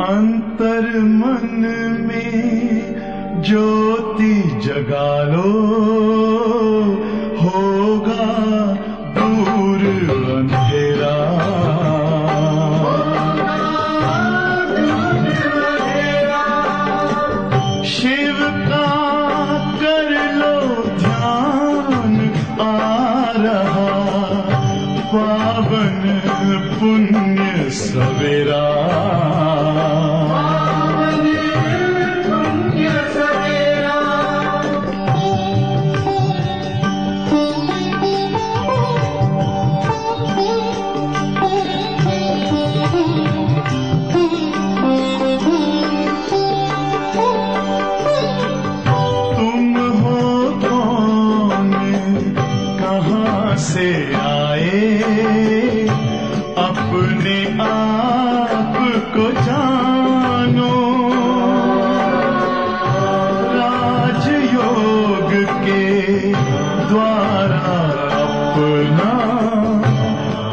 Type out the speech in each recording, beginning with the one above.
अंतर मन में ज्योति जगा लो, होगा दूर अंधेरा। शिव का कर लो ध्यान, आ रहा पावन पुण्य सवेरा। से आए अपने आप को जानो, राजयोग के द्वारा अपना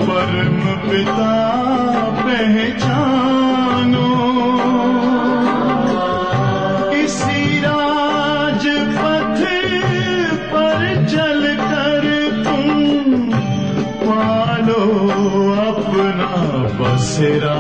परम पिता पहचानो। इसी राजपथ पर चलकर पालो अपना बसेरा।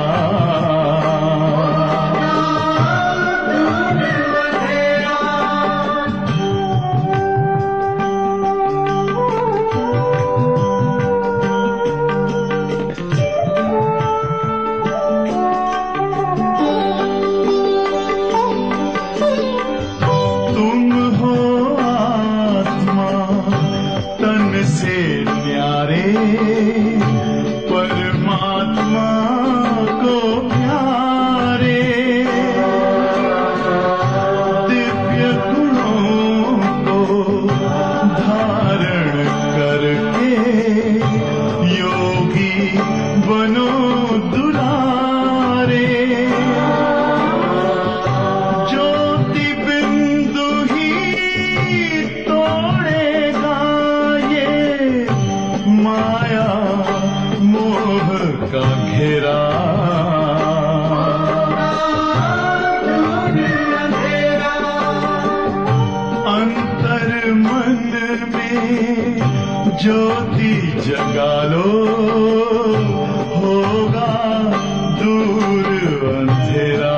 तुम हो आत्मा तन से न्यारे, परमात्मा को प्यारे। दिव्य गुणों को धारण करके योगी बनो दुलारे। ज्योति बिंदु ही तोड़ेगा ये माया मोह का घेरा। अंतर मन में ज्योति जगा लो, होगा दूर अंधेरा।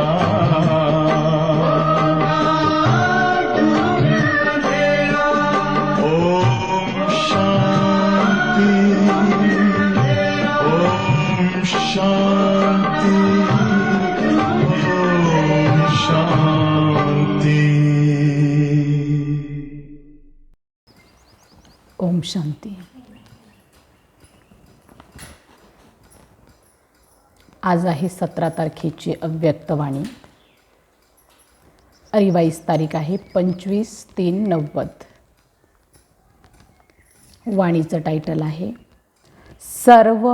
ओम शांति, ओम शांति, ओम शांति। ओम शांती। आज आहे 17 तारखेची अव्यक्तवाणी। रिवाइज तारीख आहे 25/3/90। वाणीचं टाइटल आहे सर्व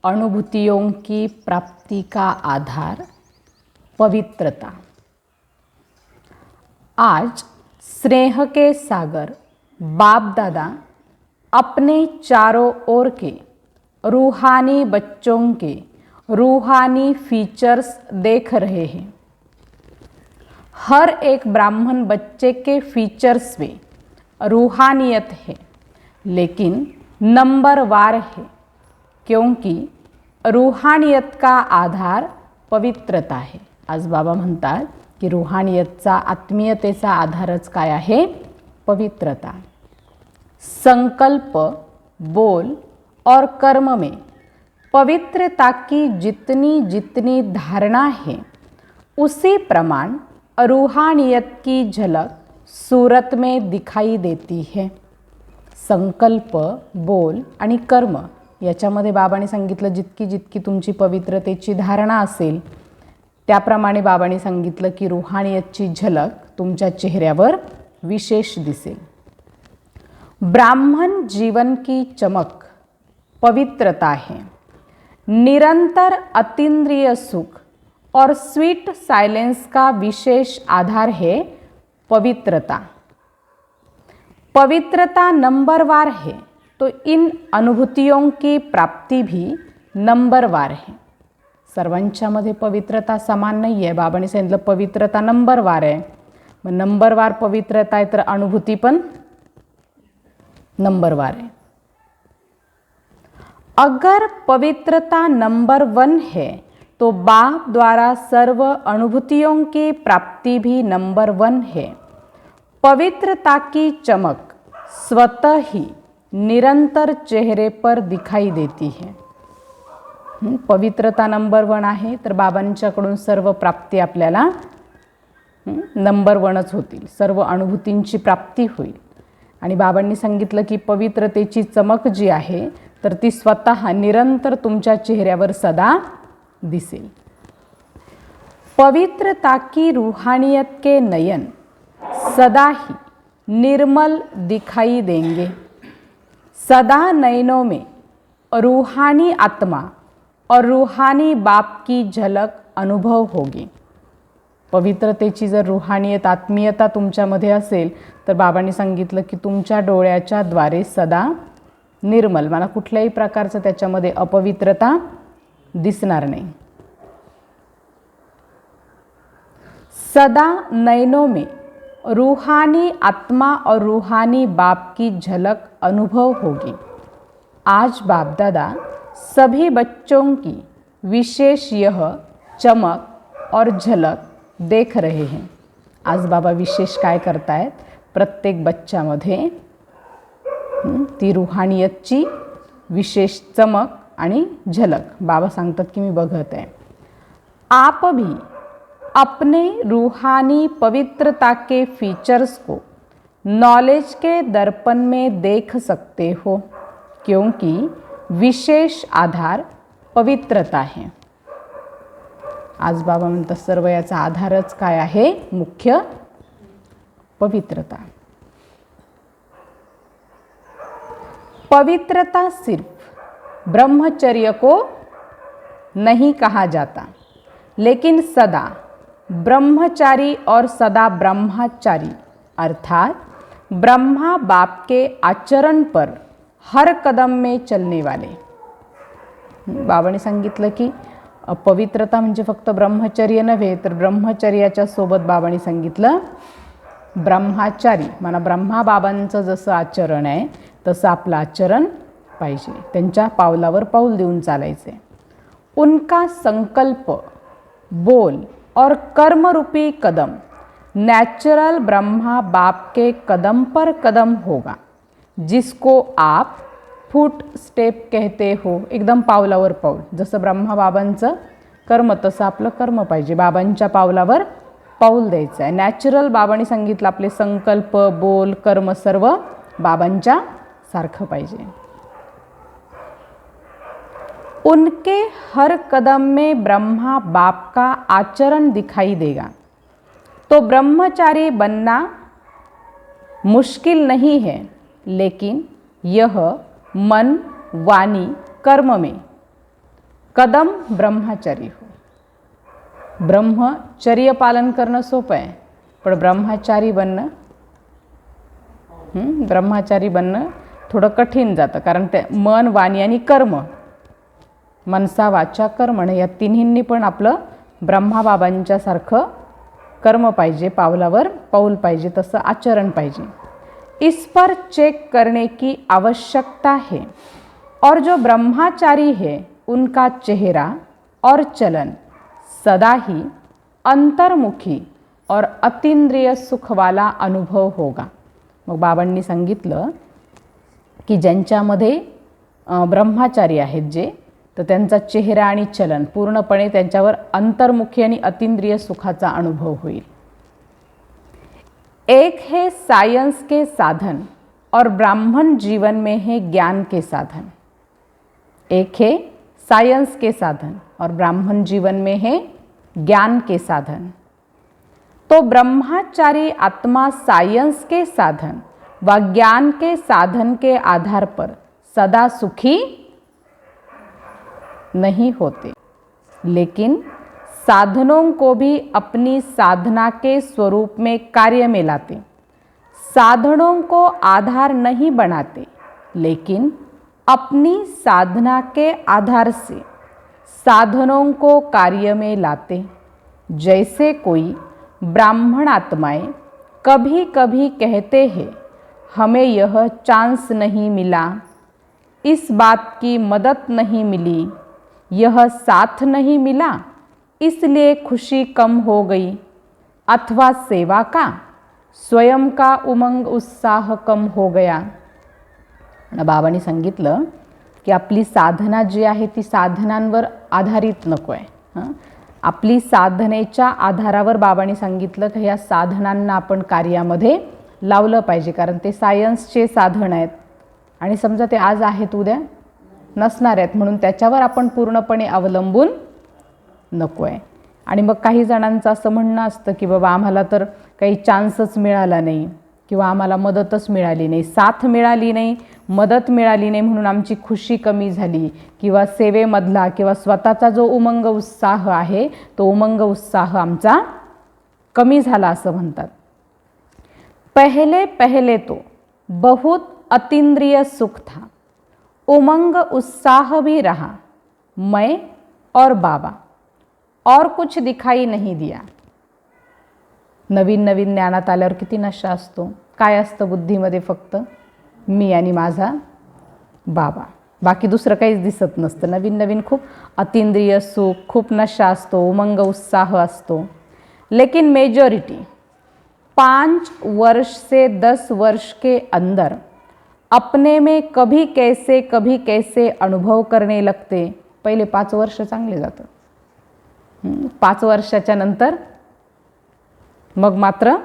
अनुभूतियों की प्राप्ति का आधार पवित्रता। आज स्नेह के सागर बाप दादा अपने चारों ओर के रूहानी बच्चों के रूहानी फीचर्स देख रहे हैं। हर एक ब्राह्मण बच्चे के फीचर्स में रूहानियत है, लेकिन नंबरवार है, क्योंकि रूहानियत का आधार पवित्रता आहे। आज बाबा म्हणतात की रूहानियतचा आत्मीयतेचा आधारच काय आहे? पवित्रता। संकल्प, बोल और कर्म में पवित्रता की जितनी जितनी धारणा है, उसी प्रमाण रूहानियत की झलक सूरत में दिखाई देती है। संकल्प, बोल आणि कर्म याच्यामध्ये बाबांनी सांगितलं जितकी जितकी तुमची पवित्रतेची धारणा असेल, त्याप्रमाणे बाबांनी सांगितलं की रूहानियतची झलक तुमच्या चेहऱ्यावर विशेष दिसेल। ब्राह्मण जीवन की चमक पवित्रता है। निरंतर अतीन्द्रिय सुख और स्वीट साइलेंस का विशेष आधार है पवित्रता। पवित्रता नंबरवार है तो इन अनुभूतियों की प्राप्ति भी नंबरवार है। सर्वांच्यामध्ये पवित्रता समान नाही आहे. बाबांनी सांगितलं पवित्रता नंबरवार आहे. मग नंबरवार पवित्रता आहे तर अनुभूती पण नंबरवार है. अगर पवित्रता नंबर 1 है तो बाप द्वारा सर्व अनुभूतियों की प्राप्ति भी नंबर 1 है. पवित्रता की चमक स्वतः ही निरंतर चेहरे पर दिखाई देती है. पवित्रता नंबर 1 आहे तर बाबांच्याकडून सर्व प्राप्ती आपल्याला नंबर 1च होतील. सर्व अनुभूतींची प्राप्ती होईल. आणि बाबांनी सांगितलं की पवित्रतेची चमक जी आहे तर ती स्वतः निरंतर तुमच्या चेहऱ्यावर सदा दिसेल. पवित्रता की रूहानियत के नयन सदा ही निर्मल दिखाई देंगे. सदा नयनों में रूहानी आत्मा और रूहानी बाप की झलक अनुभव होगी. पवित्रतेची जर रूहानियत आत्मीयता तुमच्यामध्ये असेल तर बाबांनी सांगितलं की तुमच्या डोळ्याच्या द्वारे सदा निर्मल मला कुठल्याही प्रकारचं त्याच्यामध्ये अपवित्रता दिसणार नाही. सदा नयनों में रूहानी आत्मा और रूहानी बाप की झलक अनुभव होगी. आज बाप दादा सभी बच्चों की विशेष यह चमक और झलक देख रहे हैं. आज बाबा विशेष काय करतायत प्रत्येक बच्च्यामध्ये ती रूहानियतची विशेष चमक आणि झलक बाबा सांगतात की मी बघत आहे. आप भी अपने रूहानी पवित्रता के फीचर्स को नॉलेज के दर्पण में देख सकते हो क्योंकि विशेष आधार पवित्रता है. आज बाबा म्हणतात सर्व याचा आधारच काय आहे मुख्य पवित्रता. पवित्रता सिर्फ ब्रह्मचर्य को नहीं कहा जाता लेकिन सदा ब्रह्मचारी और सदा ब्रह्मचारी अर्थात ब्रह्मा बाप के आचरण पर हर कदम में चलने वाले. बाबाने सांगितलं की पवित्रता म्हणजे फक्त ब्रह्मचर्य नव्हे तर ब्रह्मचर्याच्या सोबत बाबांनी सांगितलं ब्रह्मचारी म्हणा ब्रह्मा बाबांचं जसं आचरण आहे तसं आपलं आचरण पाहिजे. त्यांच्या पावलावर पाऊल देऊन चालायचे. उनका संकल्प बोल और कर्म रूपी कदम नेचुरल ब्रह्मा बाप के कदम पर कदम होगा जिसको आप फूट स्टेप कहते हो. एकदम पावलावर पाऊल जसं ब्रह्मा बाबांचं कर्म तसं आपलं कर्म पाहिजे. बाबांच्या पावलावर पाऊल द्यायचं आहे. नॅचरल बाबांनी सांगितलं आपले संकल्प बोल कर्म सर्व बाबांच्या सारखं पाहिजे. उनके हर कदम में ब्रह्मा बाप का आचरण दिखाई देगा. तो ब्रह्मचारी बनना मुश्किल नहीं है लेकिन यह मन वाणी कर्म में कदम ब्रह्मचारी हो. ब्रह्मचर्य पालन करणं सोपं आहे पण ब्रह्मचारी बनणं थोडं कठीण जातं कारण ते मन वाणी आणि कर्म मनसा वाचा कर्मण या तिन्हींनी पण आपलं ब्रह्मा बाबांच्या सारखं कर्म पाहिजे. पावलावर पाऊल पाहिजे तसं आचरण पाहिजे. इस पर चेक करने की आवश्यकता है और जो ब्रह्मचारी है उनका चेहरा और चलन सदा ही अंतर्मुखी और अतींद्रिय सुख वाला अनुभव होगा. मग बाबांनी सांगितलं की ज्यांच्यामध्ये ब्रह्मचारी आहेत जे तर त्यांचा चेहरा आणि चलन पूर्णपणे त्यांच्यावर अंतर्मुखी आणि अतींद्रिय सुखाचा अनुभव होईल. एक है साइंस के साधन और ब्राह्मण जीवन में है ज्ञान के साधन. एक है साइंस के साधन और ब्राह्मण जीवन में है ज्ञान के साधन. तो ब्रह्मचारी आत्मा साइंस के साधन व ज्ञान के साधन के आधार पर सदा सुखी नहीं होते लेकिन साधनों को भी अपनी साधना के स्वरूप में कार्य में लाते. साधनों को आधार नहीं बनाते लेकिन अपनी साधना के आधार से साधनों को कार्य में लाते। जैसे कोई ब्राह्मण आत्माएं कभी कभी कहते हैं हमें यह चांस नहीं मिला, इस बात की मदद नहीं मिली, यह साथ नहीं मिला, इसलिए खुशी कम हो गई, अथवा सेवा का स्वयं का उमंग उत्साह कम हो गया। बाबांनी सांगितलं की आपली साधना जी आहे ती साधनांवर आधारित नको आहे। आपली साधनेच्या आधारावर बाबांनी सांगितलं की ह्या साधनांना आपण कार्यामध्ये लावलं पाहिजे, कारण ते सायन्सचे साधन आहेत आणि समजा ते आज आहेत उद्या नसणार आहेत, म्हणून त्याच्यावर आपण पूर्णपणे अवलंबून नको आहे। आणि मग काही जणांचं असं म्हणणं असतं की बाबा आम्हाला तर काही चान्सच मिळाला नाही किंवा आम्हाला मदतच मिळाली नाही, साथ मिळाली नाही, मदत मिळाली नाही, म्हणून आमची खुशी कमी झाली किंवा सेवेमधला किंवा स्वतःचा जो उमंग उत्साह आहे तो उमंग उत्साह आमचा कमी झाला असं म्हणतात। पहले पहले तो बहुत अतीन्द्रिय सुख था, उमंग उत्साह भी रहा, मैं और बाबा, और कुछ दिखाई नहीं दिया। नवीन नवीन ज्ञानात आल्यावर किती नशा असतो, काय असतं बुद्धीमध्ये, फक्त मी आणि माझा बाबा, बाकी दुसरं काहीच दिसत नसतं। नवीन नवीन खूप अतींद्रिय सुख, खूप नशा असतो, उमंग उत्साह असतो। लेकिन मेजॉरिटी 5 वर्ष से 10 वर्ष के अंदर अपने में कभी कैसे अनुभव करने लगते। पहिले 5 वर्ष चांगले जातं, 5 वर्षाच्या नंतर मग मात्र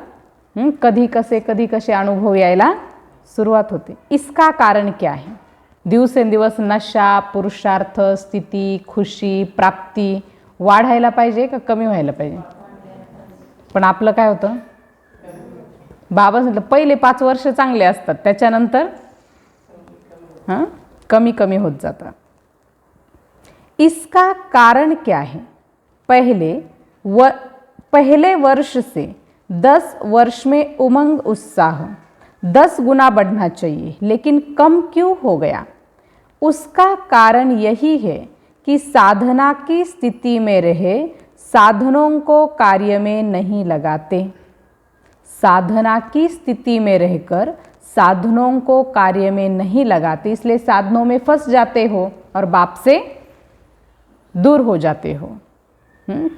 कधी कसे अनुभव यायला सुरुवात होते। इसका कारण क्या है? दिवसेंदिवस नशा, पुरुषार्थ, स्थिती, खुशी, प्राप्ती वाढायला पाहिजे का कमी व्हायला पाहिजे? पण आपलं काय होतं, बाबा सांगितलं पहिले 5 वर्ष चांगले असतात, त्याच्यानंतर कमी कमी होत जातं। इसका कारण क्या है? पहले वर्ष से 10 वर्ष में उमंग उत्साह 10 गुना बढ़ना चाहिए, लेकिन कम क्यों हो गया? उसका कारण यही है कि साधना की स्थिति में रहे साधनों को कार्य में नहीं लगाते। साधना की स्थिति में रहकर साधनों को कार्य में नहीं लगाते, इसलिए साधनों में फंस जाते हो और बाप से दूर हो जाते हो।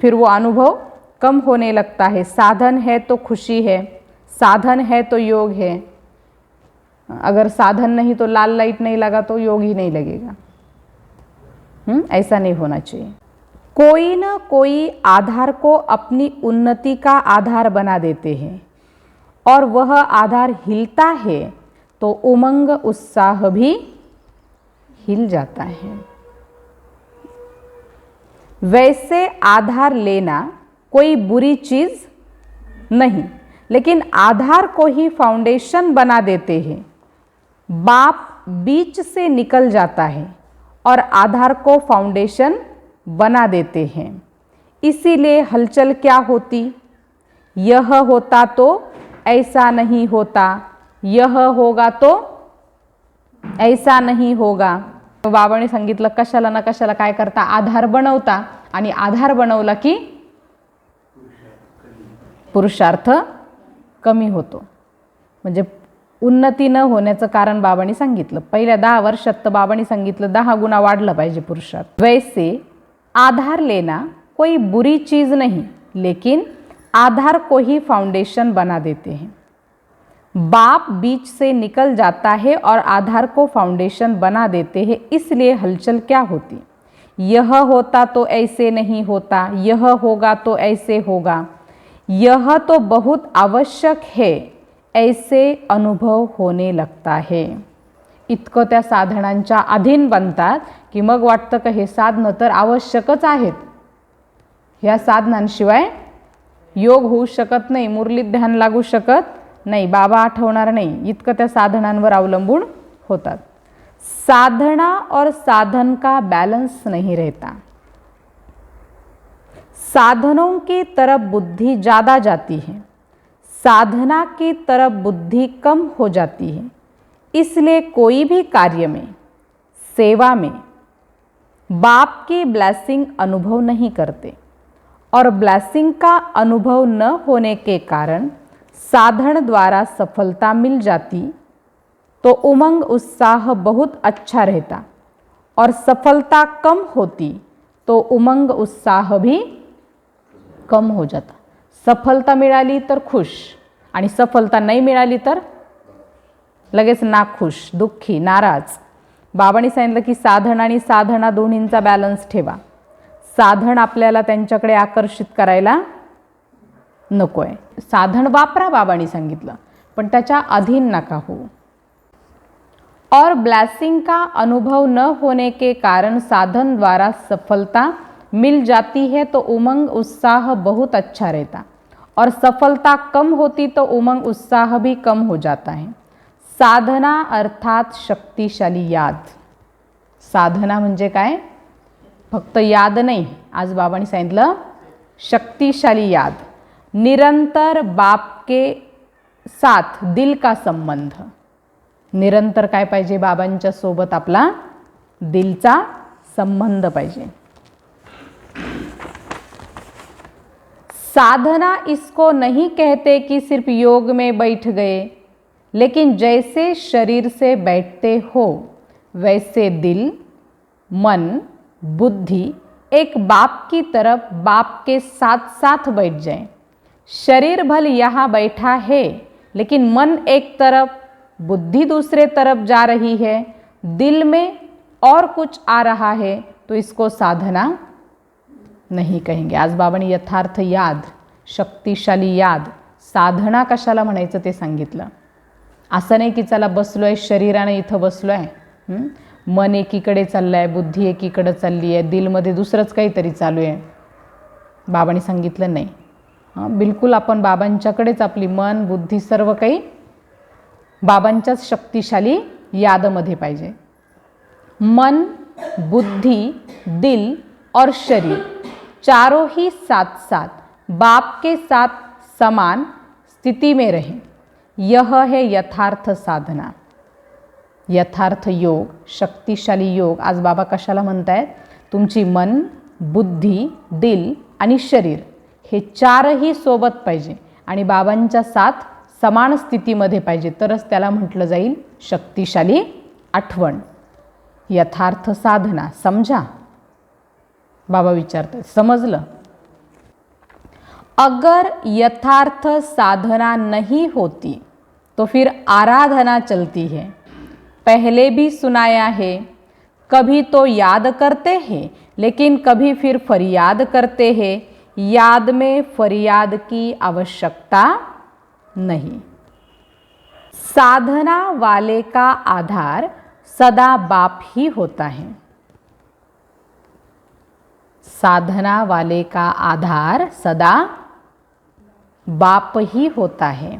फिर वो अनुभव कम होने लगता है। साधन है तो खुशी है, साधन है तो योग है, अगर साधन नहीं तो लाल लाइट नहीं लगा तो योग ही नहीं लगेगा। ऐसा नहीं होना चाहिए। कोई न कोई आधार को अपनी उन्नति का आधार बना देते हैं और वह आधार हिलता है तो उमंग उत्साह भी हिल जाता है। वैसे आधार लेना कोई बुरी चीज़ नहीं, लेकिन आधार को ही फाउंडेशन बना देते हैं। बाप बीच से निकल जाता है और आधार को फाउंडेशन बना देते हैं। इसीलिए हलचल क्या होती? यह होता तो ऐसा नहीं होता, यह होगा तो ऐसा नहीं होगा। बाबांनी सांगितलं कशाला ना कशाला काय करता, आधार बनवता, आणि आधार बनवला की पुरुषार्थ कमी होतो। म्हणजे उन्नती न होण्याचं कारण बाबांनी सांगितलं। पहिल्या 10 वर्षात तर बाबांनी सांगितलं 10 गुना वाढलं पाहिजे पुरुषार्थ। वैसे आधार लेना कोई बुरी चीज़ नहीं, लेकिन आधार को ही फाउंडेशन बना देते हैं। बाप बीच से निकल जाता है और आधार को फाउंडेशन बना देते हैं। इसलिए हलचल क्या होती? यह होता तो ऐसे नहीं होता, यह होगा तो ऐसे होगा, यह तो बहुत आवश्यक है, ऐसे अनुभव होने लगता है। इतकं त्या साधनांच्या अधीन बनतात की मग वाटतं का हे साधनं तर आवश्यकच आहेत, ह्या साधनांशिवाय योग होऊ शकत नाही, मुरलीत ध्यान लागू शकत नाही, बाबा आठवणार नाही, इतकं त्या साधनांवर अवलंबून होतात। साधना और साधन का बैलेंस नहीं रहता। साधनों की तरफ बुद्धि ज़्यादा जाती है, साधना की तरफ बुद्धि कम हो जाती है। इसलिए कोई भी कार्य में, सेवा में बाप की ब्लेसिंग अनुभव नहीं करते और ब्लेसिंग का अनुभव न होने के कारण साधन द्वारा सफलता मिल जाती तो उमंग उत्साह बहुत अच्छा रहता और सफलता कम होती तो उमंग उत्साह भी कम हो जाता. सफलता मिळाली तर खुश आणि सफलता नाही मिळाली तर लगेच नाखुश, दुःखी, नाराज. बाबांनी सांगितलं की साधन आणि साधना दोन्हींचा बॅलन्स ठेवा. साधन आपल्याला त्यांच्याकडे आकर्षित करायला नको आहे. साधन वापरा बाबांनी सांगितलं, पण त्याच्या अधीन नका हो. और ब्लेसिंग का अनुभव न होने के कारण साधन द्वारा सफलता मिल जाती है तो उमंग उत्साह बहुत अच्छा रहता और सफलता कम होती तो उमंग उत्साह भी कम हो जाता है. साधना अर्थात शक्तिशाली याद. साधना म्हणजे काय? फक्त याद नाही. आज बाबांनी सांगितलं शक्तिशाली याद. निरंतर बाप के साथ दिल का संबंध. निरंतर काय पाहिजे? बाबांच्या सोबत आपला दिलचा संबंध पाहिजे. साधना इसको नहीं कहते कि सिर्फ योग में बैठ गए, लेकिन जैसे शरीर से बैठते हो वैसे दिल, मन, बुद्धि एक बाप की तरफ बाप के साथ साथ बैठ जाए. शरीर भल यहाँ बैठा है लेकिन मन एक तरफ, बुद्धि दूसरे तरफ जा रही है, दिल में और कुछ आ रहा है, तो इसको साधना नहीं कहेंगे. आज बाबांनी यथार्थ याद, शक्तिशाली याद, साधना कशाला म्हणायचं ते सांगितलं. असं नाही की चला बसलोय शरीराने इथं बसलोय, मन एकीकडे चाललं आहे, बुद्धी एकीकडे चालली आहे, दिलमध्ये दुसरंच काहीतरी चालू आहे. बाबांनी सांगितलं नाही. बिलकुल आपण बाबांच्याकडेच आपली मन, बुद्धी सर्व काही बाबांच्याच शक्तिशाली यादमध्ये पाहिजे. मन, बुद्धि, दिल और शरीर चारों ही साथ साथ बाप के साथ समान स्थिति में रहे. यह है यथार्थ साधना, यथार्थ योग, शक्तिशाली योग. आज बाबा कशाला म्हणतायत? तुमची मन, बुद्धी, दिल आणि शरीर हे चारही सोबत पाहिजे आणि बाबांच्या साथ समान स्थितीमध्ये पाहिजे, तरच त्याला म्हटलं जाईल शक्तिशाली आठवण, यथार्थ साधना. समझा? बाबा विचारतात, समजलं? अगर यथार्थ साधना नहीं होती तो फिर आराधना चलती है. पहले भी सुनाया है, कभी तो याद करते हैं लेकिन कभी फिर फरियाद करते हैं. याद में फरियाद की आवश्यकता नहीं. साधना वाले का आधार सदा बाप ही होता है. साधना वाले का आधार सदा बाप ही होता है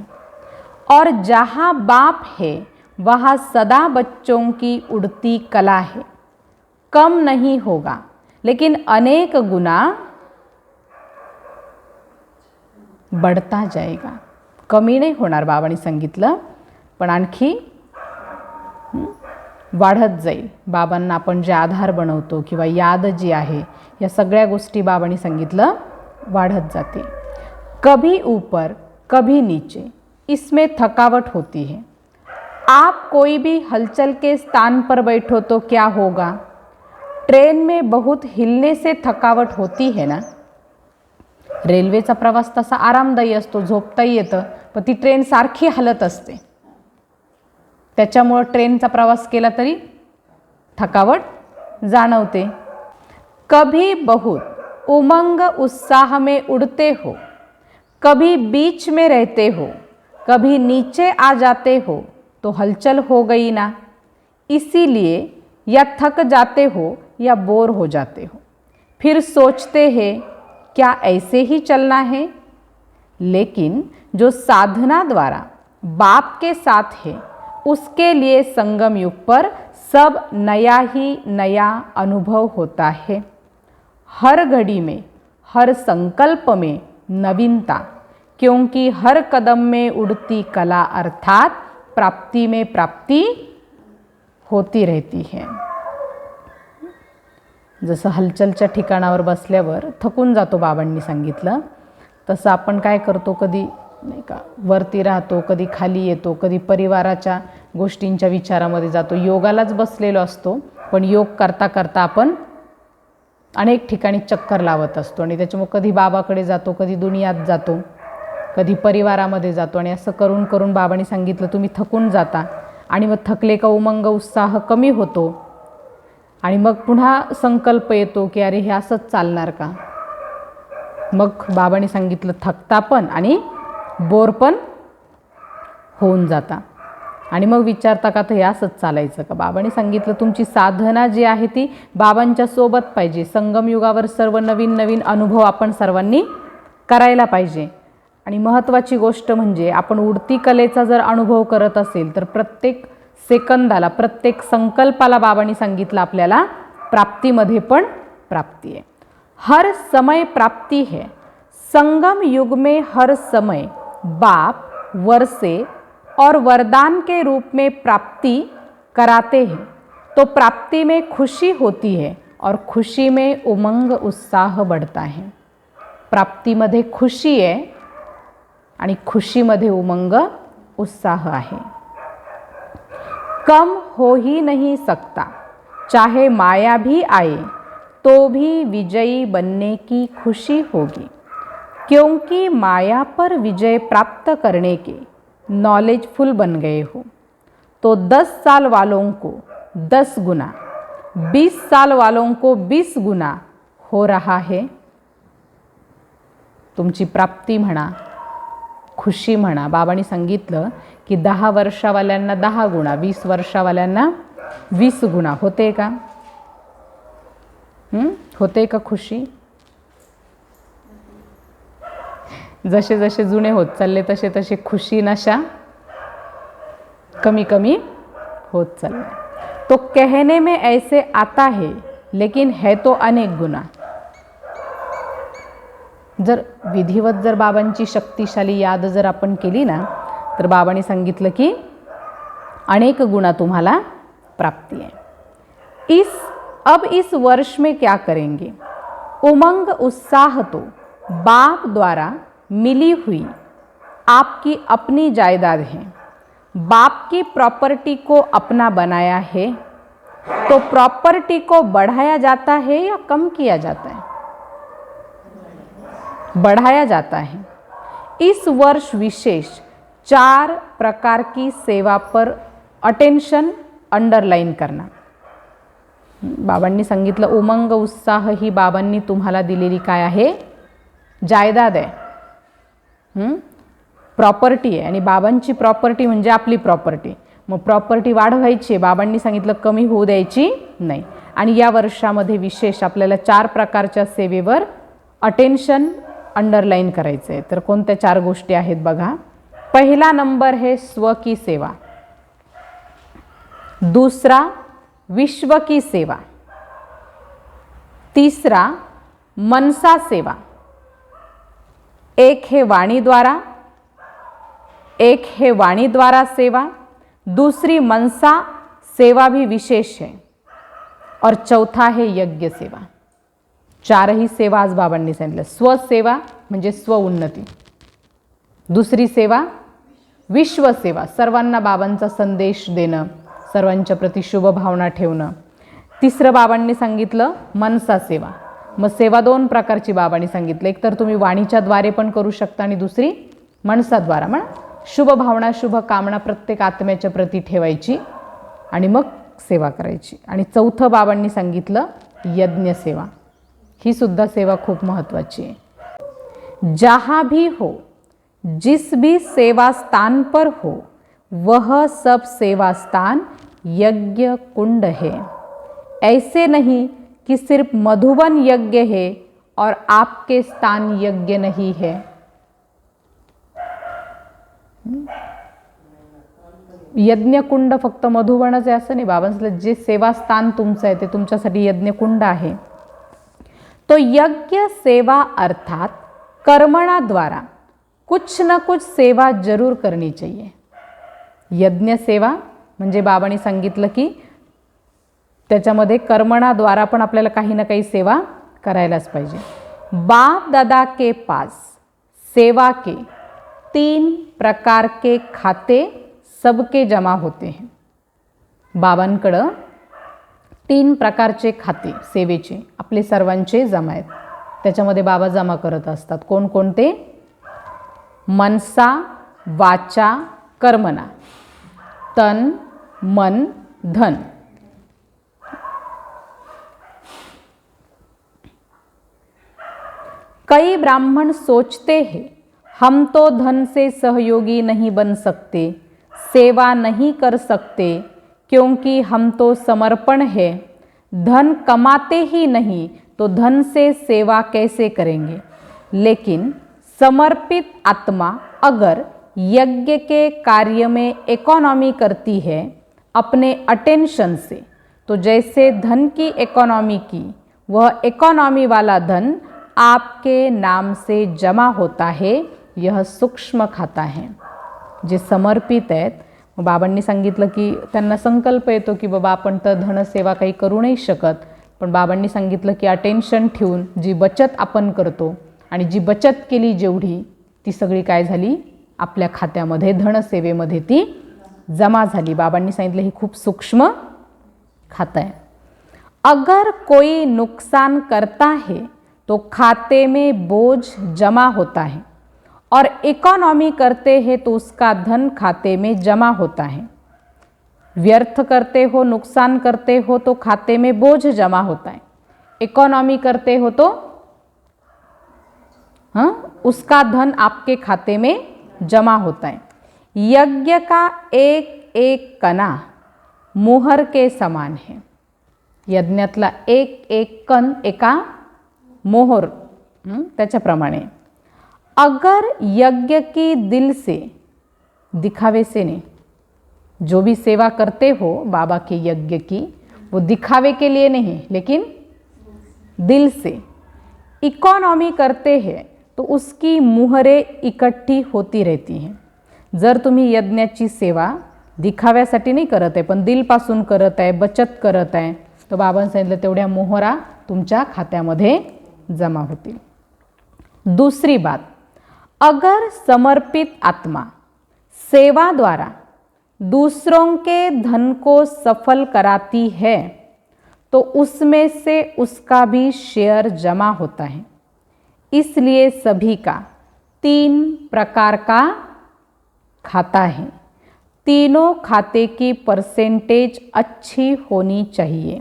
और जहाँ बाप है वहाँ सदा बच्चों की उड़ती कला है. कम नहीं होगा लेकिन अनेक गुना बढ़ता जाएगा. कमी नाही होणार बाबांनी सांगितलं, पण आणखी वाढत जाईल. बाबांना आपण जे आधार बनवतो किंवा याद जी आहे, या सगळ्या गोष्टी बाबांनी सांगितलं वाढत जाते. कभी ऊपर कभी नीचे, इसमें थकावट होती है. आप कोई भी हलचल के स्थान पर बैठो तो क्या होगा? ट्रेन में बहुत हिलने से थकावट होती है ना. रेल्वेचा प्रवास तसा आरामदायी असतो, झोपताही येतं, पण ती ट्रेन सारखी हलत असते. त्याच्यामुळे ट्रेनचा प्रवास केला तरी थकावट जाणवते. कभी बहुत उमंग उत्साह में उड़ते हो, कभी बीच में रहते हो, कभी नीचे आ जाते हो, तो हलचल हो गई ना. इसीलिए या थक जाते हो या बोर हो जाते हो, फिर सोचते हैं क्या ऐसे ही चलना है. लेकिन जो साधना द्वारा बाप के साथ है उसके लिए संगम युग पर सब नया ही नया अनुभव होता है. हर घड़ी में, हर संकल्प में नवीनता, क्योंकि हर कदम में उड़ती कला अर्थात प्राप्ति में प्राप्ति होती रहती है. जसं हलचलच्या ठिकाणावर बसल्यावर थकून जातो बाबांनी सांगितलं, तसं आपण काय करतो, कधी नाही का वरती राहतो, कधी खाली येतो, कधी परिवाराच्या गोष्टींच्या विचारामध्ये जातो, योगालाच बसलेलो असतो, पण योग करता करता आपण अनेक ठिकाणी चक्कर लावत असतो आणि त्याच्यामुळे कधी बाबाकडे जातो, कधी दुनियात जातो, कधी परिवारामध्ये जातो आणि असं करून करून बाबांनी सांगितलं तुम्ही थकून जाता आणि मग थकले का उमंग उत्साह कमी होतो आणि मग पुन्हा संकल्प येतो की अरे हे असंच चालणार का. मग बाबांनी सांगितलं थकता पण आणि बोर पण होऊन जाता आणि मग विचारता का तर हे असंच चालायचं का. बाबांनी सांगितलं तुमची साधना जी आहे ती बाबांच्या सोबत पाहिजे. संगमयुगावर सर्व नवीन नवीन अनुभव आपण सर्वांनी करायला पाहिजे आणि महत्त्वाची गोष्ट म्हणजे आपण उडती कलेचा जर अनुभव करत असेल तर प्रत्येक सेकंदाला, प्रत्येक संकल्पाला बाबांनी सांगितलं आपल्याला प्राप्तीमध्ये पण प्राप्ती है. हर समय प्राप्ति है. संगम युग में हर समय बाप वर्षे और वरदान के रूप में प्राप्ति कराते हैं. तो प्राप्ति में खुशी होती है और खुशी में उमंग उत्साह बढ़ता है. प्राप्तीमध्ये खुशी आहे आणि खुशीमध्ये उमंग उत्साह आहे. कम हो ही नहीं सकता, चाहे माया भी आए तो भी विजयी बनने की खुशी होगी, क्योंकि माया पर विजय प्राप्त करने के नॉलेजफुल बन गए हो. तो 10 साल वालों को 10 गुना, 20 साल वालों को 20 गुना हो रहा है. तुमची प्राप्ती म्हणा, खुशी म्हणा. बाबांनी सांगितलं की 10 वर्षावाल्यांना 10 गुणा, 20 वर्षावाल्यांना 20 गुणा होते का? होते का खुशी? जसे जसे जुने होत चालले तसे तसे खुशी नशा कमी कमी होत चालले. तो कहने में ऐसे आता है लेकिन है तो अनेक गुना. जर विधिवत जर बाबांची शक्तिशाली याद जर आपण केली ना तर बाबांनी सांगितलं की अनेक गुणा तुम्हाला प्राप्ती है. अब इस वर्ष में क्या करेंगे? उमंग उत्साह तो बाप द्वारा मिली हुई आपकी अपनी जायदाद है. बाप की प्रॉपर्टी को अपना बनाया है. तो प्रॉपर्टी को बढ़ाया जाता है या कम किया जाता है? बढ़ाया जाता है. इस वर्ष विशेष 4 प्रकार की सेवा पर अटेंशन अंडरलाइन करना. बाबांनी सांगितलं उमंग उत्साह ही बाबांनी तुम्हाला दिलेली काय आहे? जायदाद आहे, प्रॉपर्टी आहे. आणि बाबांची प्रॉपर्टी म्हणजे आपली प्रॉपर्टी. मग प्रॉपर्टी वाढवायची आहे, बाबांनी सांगितलं कमी होऊ द्यायची नाही. आणि या वर्षामध्ये विशेष आपल्याला 4 प्रकारच्या सेवेवर अटेन्शन अंडरलाइन करायचं आहे. तर कोणत्या 4 गोष्टी आहेत बघा. पहिला नंबर है स्व की सेवा, दूसरा विश्व की सेवा, तीसरा मनसा सेवा, एक है वाणी द्वारा, एक है वाणी द्वारा सेवा, दूसरी मनसा सेवा भी विशेष है और चौथा है यज्ञ सेवा. 4ही सेवा आज बाबांनी सांगितलं. स्वसेवा म्हणजे स्व उन्नती, दुसरी सेवा विश्व सेवा, सर्वांना बाबांचा संदेश देणं, सर्वांच्या प्रति शुभ भावना ठेवणं. तिसरं बाबांनी सांगितलं मनसा सेवा. मग सेवा 2 प्रकारची बाबांनी सांगितलं. एक तर तुम्ही वाणीच्या द्वारे पण करू शकता आणि दुसरी मनसाद्वारा. म्हणा शुभ भावना, शुभ कामना प्रत्येक आत्म्याच्या प्रति ठेवायची आणि मग सेवा करायची. आणि चौथं बाबांनी सांगितलं यज्ञ सेवा. ही सुद्धा सेवा खूप महत्त्वाची आहे. जहाँ भी हो, जिस भी सेवा स्थान पर हो, वह सब सेवा स्थान यज्ञ कुंड है. ऐसे नहीं कि सिर्फ मधुबन यज्ञ है और आपके स्थान यज्ञ नहीं है. यज्ञकुंड फक्त मधुबनच आहे असं नाही. बाबांचं जे सेवास्थान तुमचं आहे ते तुमच्यासाठी यज्ञकुंड आहे. तो यज्ञ सेवा अर्थात कर्मणा द्वारा कुछ न कुछ सेवा जरूर करनी चाहिए. यज्ञ सेवा म्हणजे बाबांनी सांगितलं की त्याच्यामध्ये कर्मणाद्वारा पण आपल्याला काही ना काही सेवा करायलाच पाहिजे. बाप दादा के पास सेवा के 3 प्रकार के खाते सबके जमा होते हैं. बाबांकडं 3 प्रकारचे खाते सेवेचे आपले सर्वांचे जमा आहेत. त्याच्यामध्ये बाबा जमा करत असतात. कोणकोणते? मनसा वाचा कर्मणा, तन मन धन. कई ब्राह्मण सोचते हैं हम तो धन से सहयोगी नहीं बन सकते, सेवा नहीं कर सकते क्योंकि हम तो समर्पण है, धन कमाते ही नहीं तो धन से सेवा कैसे करेंगे. लेकिन समर्पित आत्मा अगर यज्ञ के कार्य में इकोनॉमी करती है अपने अटेंशन से, तो जैसे धन की इकोनॉमी की, वह इकोनॉमी वाला धन आपके नाम से जमा होता है. यह सूक्ष्म खाता है. जे समर्पित आहेत, बाबांनी सांगितलं की त्यांना संकल्प येतो की बाबा आपण तर धनसेवा काही करू नाही शकत, पण बाबांनी सांगितलं की अटेन्शन ठेवून जी बचत आपण करतो आणि जी बचत केली जेवढी ती सगळी काय झाली आपल्या खात्यामध्ये धनसेवेमध्ये ती जमा झाली. बाबांनी सांगितलं ही खूप सूक्ष्म खाता है. अगर कोई नुकसान करता है तो खाते में बोझ जमा होता है और इकोनॉमी करते हैं तो उसका धन खाते में जमा होता है. व्यर्थ करते हो, नुकसान करते हो तो खाते में बोझ जमा होता है. इकोनॉमी करते हो तो उसका धन आपके खाते में जमा होता है. यज्ञ का एक एक कणा मोहर के समान है. यज्ञातला एक एक कण एका मोहर त्याच्याप्रमाणे. अगर यज्ञ की दिल से, दिखावे से नहीं, जो भी सेवा करते हो बाबा के यज्ञ की, वो दिखावे के लिए नहीं लेकिन दिल से इकोनॉमी करते हैं तो उसकी मुहरे इकट्ठी होती रहती हैं. जर तुम्ही यज्ञाची सेवा दिखाव्यासाठी नाही करत आहे पण दिलपासून करत आहे, बचत करत आहे, तर बाबांनी सांगितलं तेवढ्या मोहरा तुमच्या खात्यामध्ये जमा होतील. दूसरी बात, अगर समर्पित आत्मा सेवा द्वारा दूसरों के धन को सफल कराती है तो उसमें से उसका भी शेयर जमा होता है. इसलिए सभी का 3 प्रकार का खाता है. तीनों खाते की परसेंटेज अच्छी होनी चाहिए.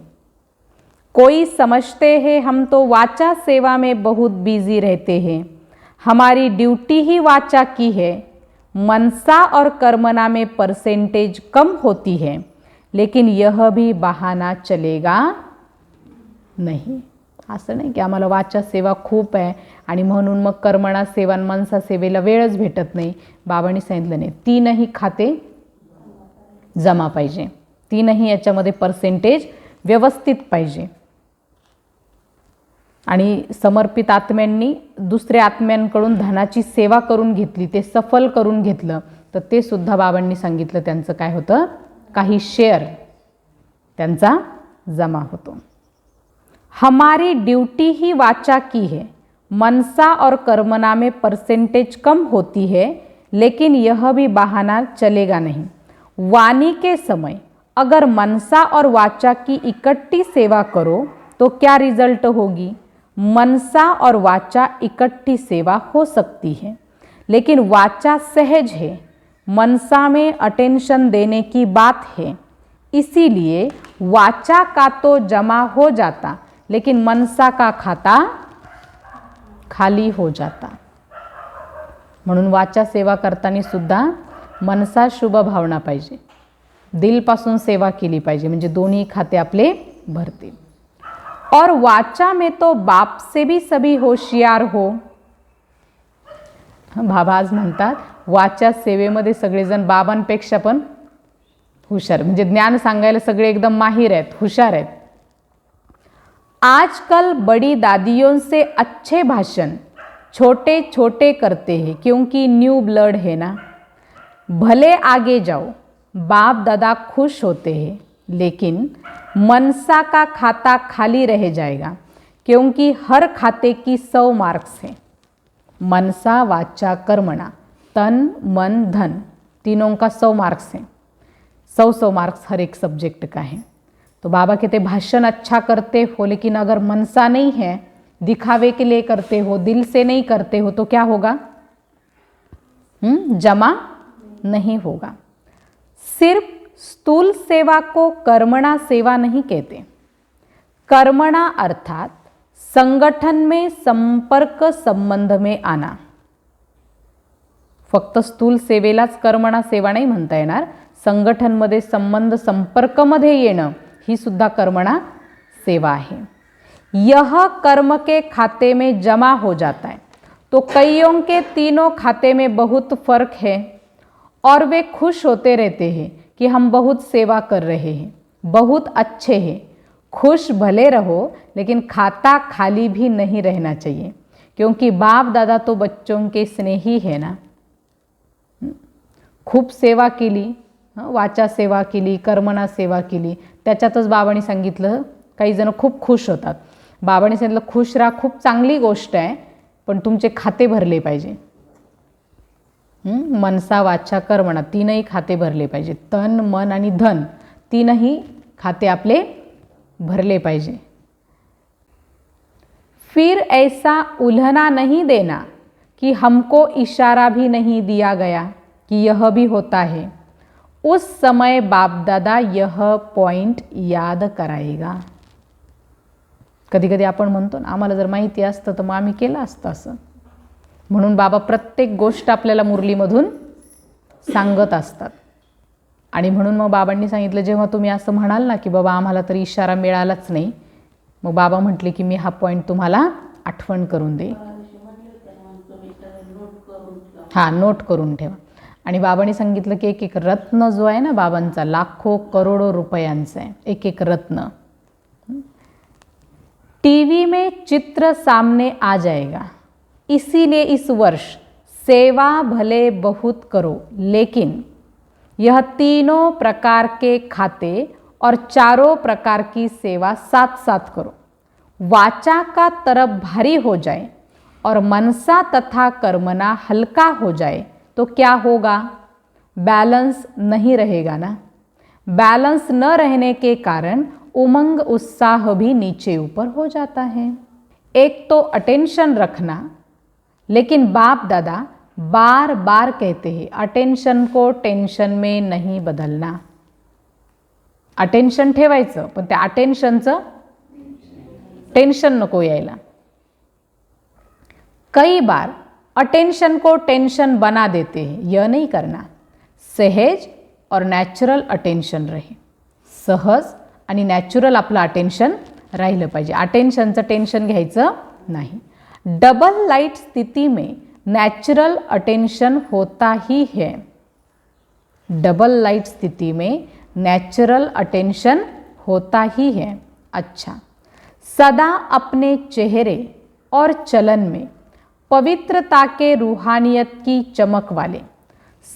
कोई समझते हैं हम तो वाचा सेवा में बहुत बिजी रहते हैं, हमारी ड्यूटी ही वाचा की है, मनसा और कर्मणा में परसेंटेज कम होती है, लेकिन यह भी बहाना चलेगा नहीं. असं नाही की आम्हाला वाचा सेवा खूप आहे आणि म्हणून मग कर्मणा सेवा आणि मनसा सेवेला वेळच भेटत नाही. बाबांनी सांगितलं नाही, तीनही खाते जमा पाहिजे, तीनही याच्यामध्ये परसेंटेज व्यवस्थित पाहिजे. आणि समर्पित आत्म्यांनी दुसऱ्या आत्म्यांकडून धनाची सेवा करून घेतली, ते सफल करून घेतलं, तर ते सुद्धा बाबांनी सांगितलं त्यांचं काय होतं, काही शेअर त्यांचा जमा होतो. हमारी ड्यूटी ही वाचा की है, मनसा और कर्मणा में परसेंटेज कम होती है, लेकिन यह भी बहाना चलेगा नहीं. वाणी के समय अगर मनसा और वाचा की इकट्ठी सेवा करो तो क्या रिजल्ट होगी. मनसा और वाचा इकट्ठी सेवा हो सकती है, लेकिन वाचा सहज है, मनसा में अटेंशन देने की बात है. इसीलिए वाचा का तो जमा हो जाता लेकिन मनसा का खाता खाली हो जाता. म्हणून वाचा सेवा करताना सुद्धा मनसा शुभ भावना पाहिजे, दिलपासून सेवा केली पाहिजे, म्हणजे दोन्ही खाते आपले भरतील. और वाचा में तो बाप से भी सभी होशियार हो. बाबा आज म्हणतात वाचा सेवेमध्ये सगळेजण बाबांपेक्षा पण हुशार, म्हणजे ज्ञान सांगायला सगळे एकदम माहिर आहेत, हुशार आहेत. आजकल बड़ी दादियों से अच्छे भाषण छोटे छोटे करते हैं क्योंकि न्यू ब्लड है ना. भले आगे जाओ, बाप दादा खुश होते हैं, लेकिन मनसा का खाता खाली रह जाएगा, क्योंकि हर खाते की 100 मार्क्स हैं। मनसा वाचा कर्मणा, तन मन धन, तीनों का 100 मार्क्स हैं। 100 मार्क्स हर एक सब्जेक्ट का है। तो बाबा कहते भाषण अच्छा करते हो, लेकिन अगर मनसा नहीं है, दिखावे के लिए करते हो, दिल से नहीं करते हो, तो क्या होगा? जमा नहीं होगा। सिर्फ स्थूल सेवा को कर्मणा सेवा नहीं कहते। कर्मणा अर्थात संगठन में संपर्क संबंध में आना। फक्त स्थूल सेवेलाच कर्मणा सेवा नाही म्हणता येणार, संगठनमध्ये संबंध संपर्कमध्ये येणं ही सुद्धा कर्मणा सेवा है। यह कर्म के खाते में जमा हो जाता है, तो कईयों के तीनों खाते में बहुत फर्क है और वे खुश होते रहते हैं कि हम बहुत सेवा कर रहे हैं, बहुत अच्छे हैं। खुश भले रहो, लेकिन खाता खाली भी नहीं रहना चाहिए, क्योंकि बाप दादा तो बच्चों के स्नेही है ना। खूप सेवा केली, वाचा सेवा केली, कर्मणा सेवा केली, त्याच्यातच बाबांनी सांगितलं काही जण खूप खुश होतात। बाबांनी सांगितलं खुश राहा, खूप चांगली गोष्ट आहे, पण तुमचे खाते भरले पाहिजे। मनसा वाचा कर्मणा तीनही खाते भरले पाहिजे। तन मन आणि धन तीनही खाते आपले भरले पाहिजे। फिर ऐसा उल्हना नहीं देना कि हमको इशारा भी नहीं दिया गया कि यह भी होता है। उस समय बाप दादा यह पॉइंट याद कराएगा। कधी कधी आपण म्हणतो ना, आम्हाला जर माहिती असतं तर मग आम्ही केलं असतं असं। म्हणून बाबा प्रत्येक गोष्ट आपल्याला मुरलीमधून सांगत असतात। आणि म्हणून मग बाबांनी सांगितलं, जेव्हा तुम्ही असं म्हणाल ना की बाबा आम्हाला तर इशारा मिळालाच नाही, मग बाबा म्हटले की मी हा पॉइंट तुम्हाला आठवण करून देईन। हां, नोट करून ठेवा। आणि बाबांनी सांगितलं की एक एक रत्न जो आहे ना बाबांचा, लाखो करोडो रुपयांचा आहे एक एक रत्न। टीवी में चित्र सामने आ जाएगा, इसीलिए इस वर्ष सेवा भले बहुत करो, लेकिन यह तीनों प्रकार के खाते और चारों प्रकार की सेवा साथ साथ करो। वाचा का तरफ भारी हो जाए और मनसा तथा कर्मणा हल्का हो जाए तो क्या होगा? बैलेंस नहीं रहेगा ना। बैलेंस न रहने के कारण उमंग उत्साह भी नीचे ऊपर हो जाता है। एक तो अटेंशन रखना, लेकिन बाप दादा बार बार कहते हैं अटेंशन को टेंशन में नहीं बदलना। अटेंशन ठेवायचं, पण त्या अटेंशनचं टेंशन नको यायला। कई बार अटेंशन को टेंशन बना देते हैं, यह नहीं करना। सहज और नॅचरल अटेंशन रहे। सहज आणि नॅचरल आपलं अटेंशन राहिलं पाहिजे, अटेंशनचं टेंशन घ्यायचं नाही। डबल लाइट स्थिति में नेचुरल अटेंशन होता ही है। डबल लाइट स्थिति में नेचुरल अटेंशन होता ही है। अच्छा, सदा अपने चेहरे और चलन में पवित्रता के रूहानियत की चमक वाले,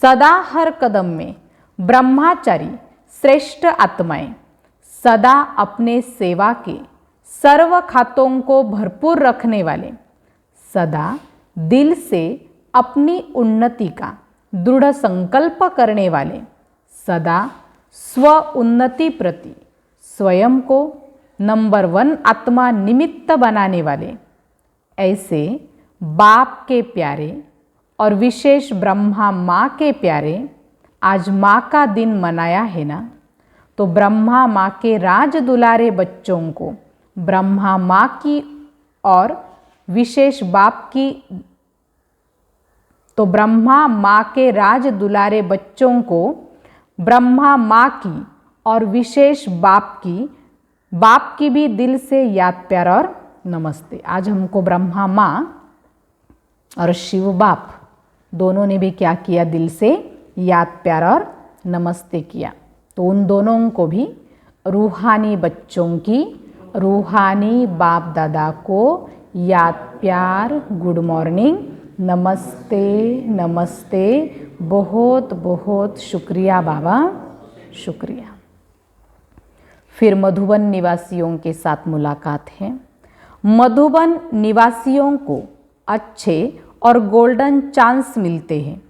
सदा हर कदम में ब्रह्मचारी श्रेष्ठ आत्माएं, सदा अपने सेवा के सर्व खातों को भरपूर रखने वाले, सदा दिल से अपनी उन्नति का दृढ़ संकल्प करने वाले, सदा स्व उन्नति प्रति स्वयं को नंबर 1 आत्मा निमित्त बनाने वाले, ऐसे बाप के प्यारे और विशेष ब्रह्मा माँ के प्यारे, आज माँ का दिन मनाया है ना, तो ब्रह्मा माँ के राज दुलारे बच्चों को ब्रह्मा माँ की और विशेष बाप की, तो ब्रह्मा माँ के राज दुलारे बच्चों को ब्रह्मा माँ की और विशेष बाप की भी दिल से याद प्यार और नमस्ते। आज हमको ब्रह्मा माँ और शिव बाप दोनों ने भी क्या किया? दिल से याद प्यार और नमस्ते किया। तो उन दोनों को भी रूहानी बच्चों की, रूहानी बाप दादा को याद प्यार, गुड मॉर्निंग, नमस्ते नमस्ते, बहुत बहुत शुक्रिया बाबा, शुक्रिया। फिर मधुबन निवासियों के साथ मुलाकात है। मधुबन निवासियों को अच्छे और गोल्डन चांस मिलते हैं,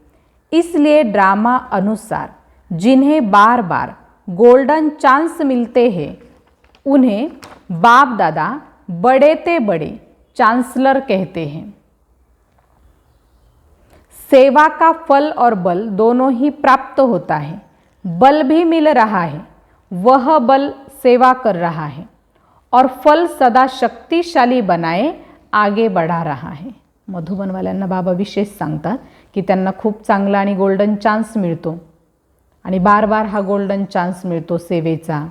इसलिए ड्रामा अनुसार जिन्हें बार बार गोल्डन चांस मिलते हैं उन्हें बाप दादा बड़े ते बड़े चांसलर कहते हैं। सेवा का फल और बल दोनों ही प्राप्त होता है। बल भी मिल रहा है, वह बल सेवा कर रहा है और फल सदा शक्तिशाली बनाए आगे बढ़ा रहा है। मधुबनवाल्यांना बाबा विशेष सांगतात की त्यांना खूप चांगला आणि गोल्डन चान्स मिळतो आणि बार बार हा गोल्डन चान्स मिळतो सेवेचा।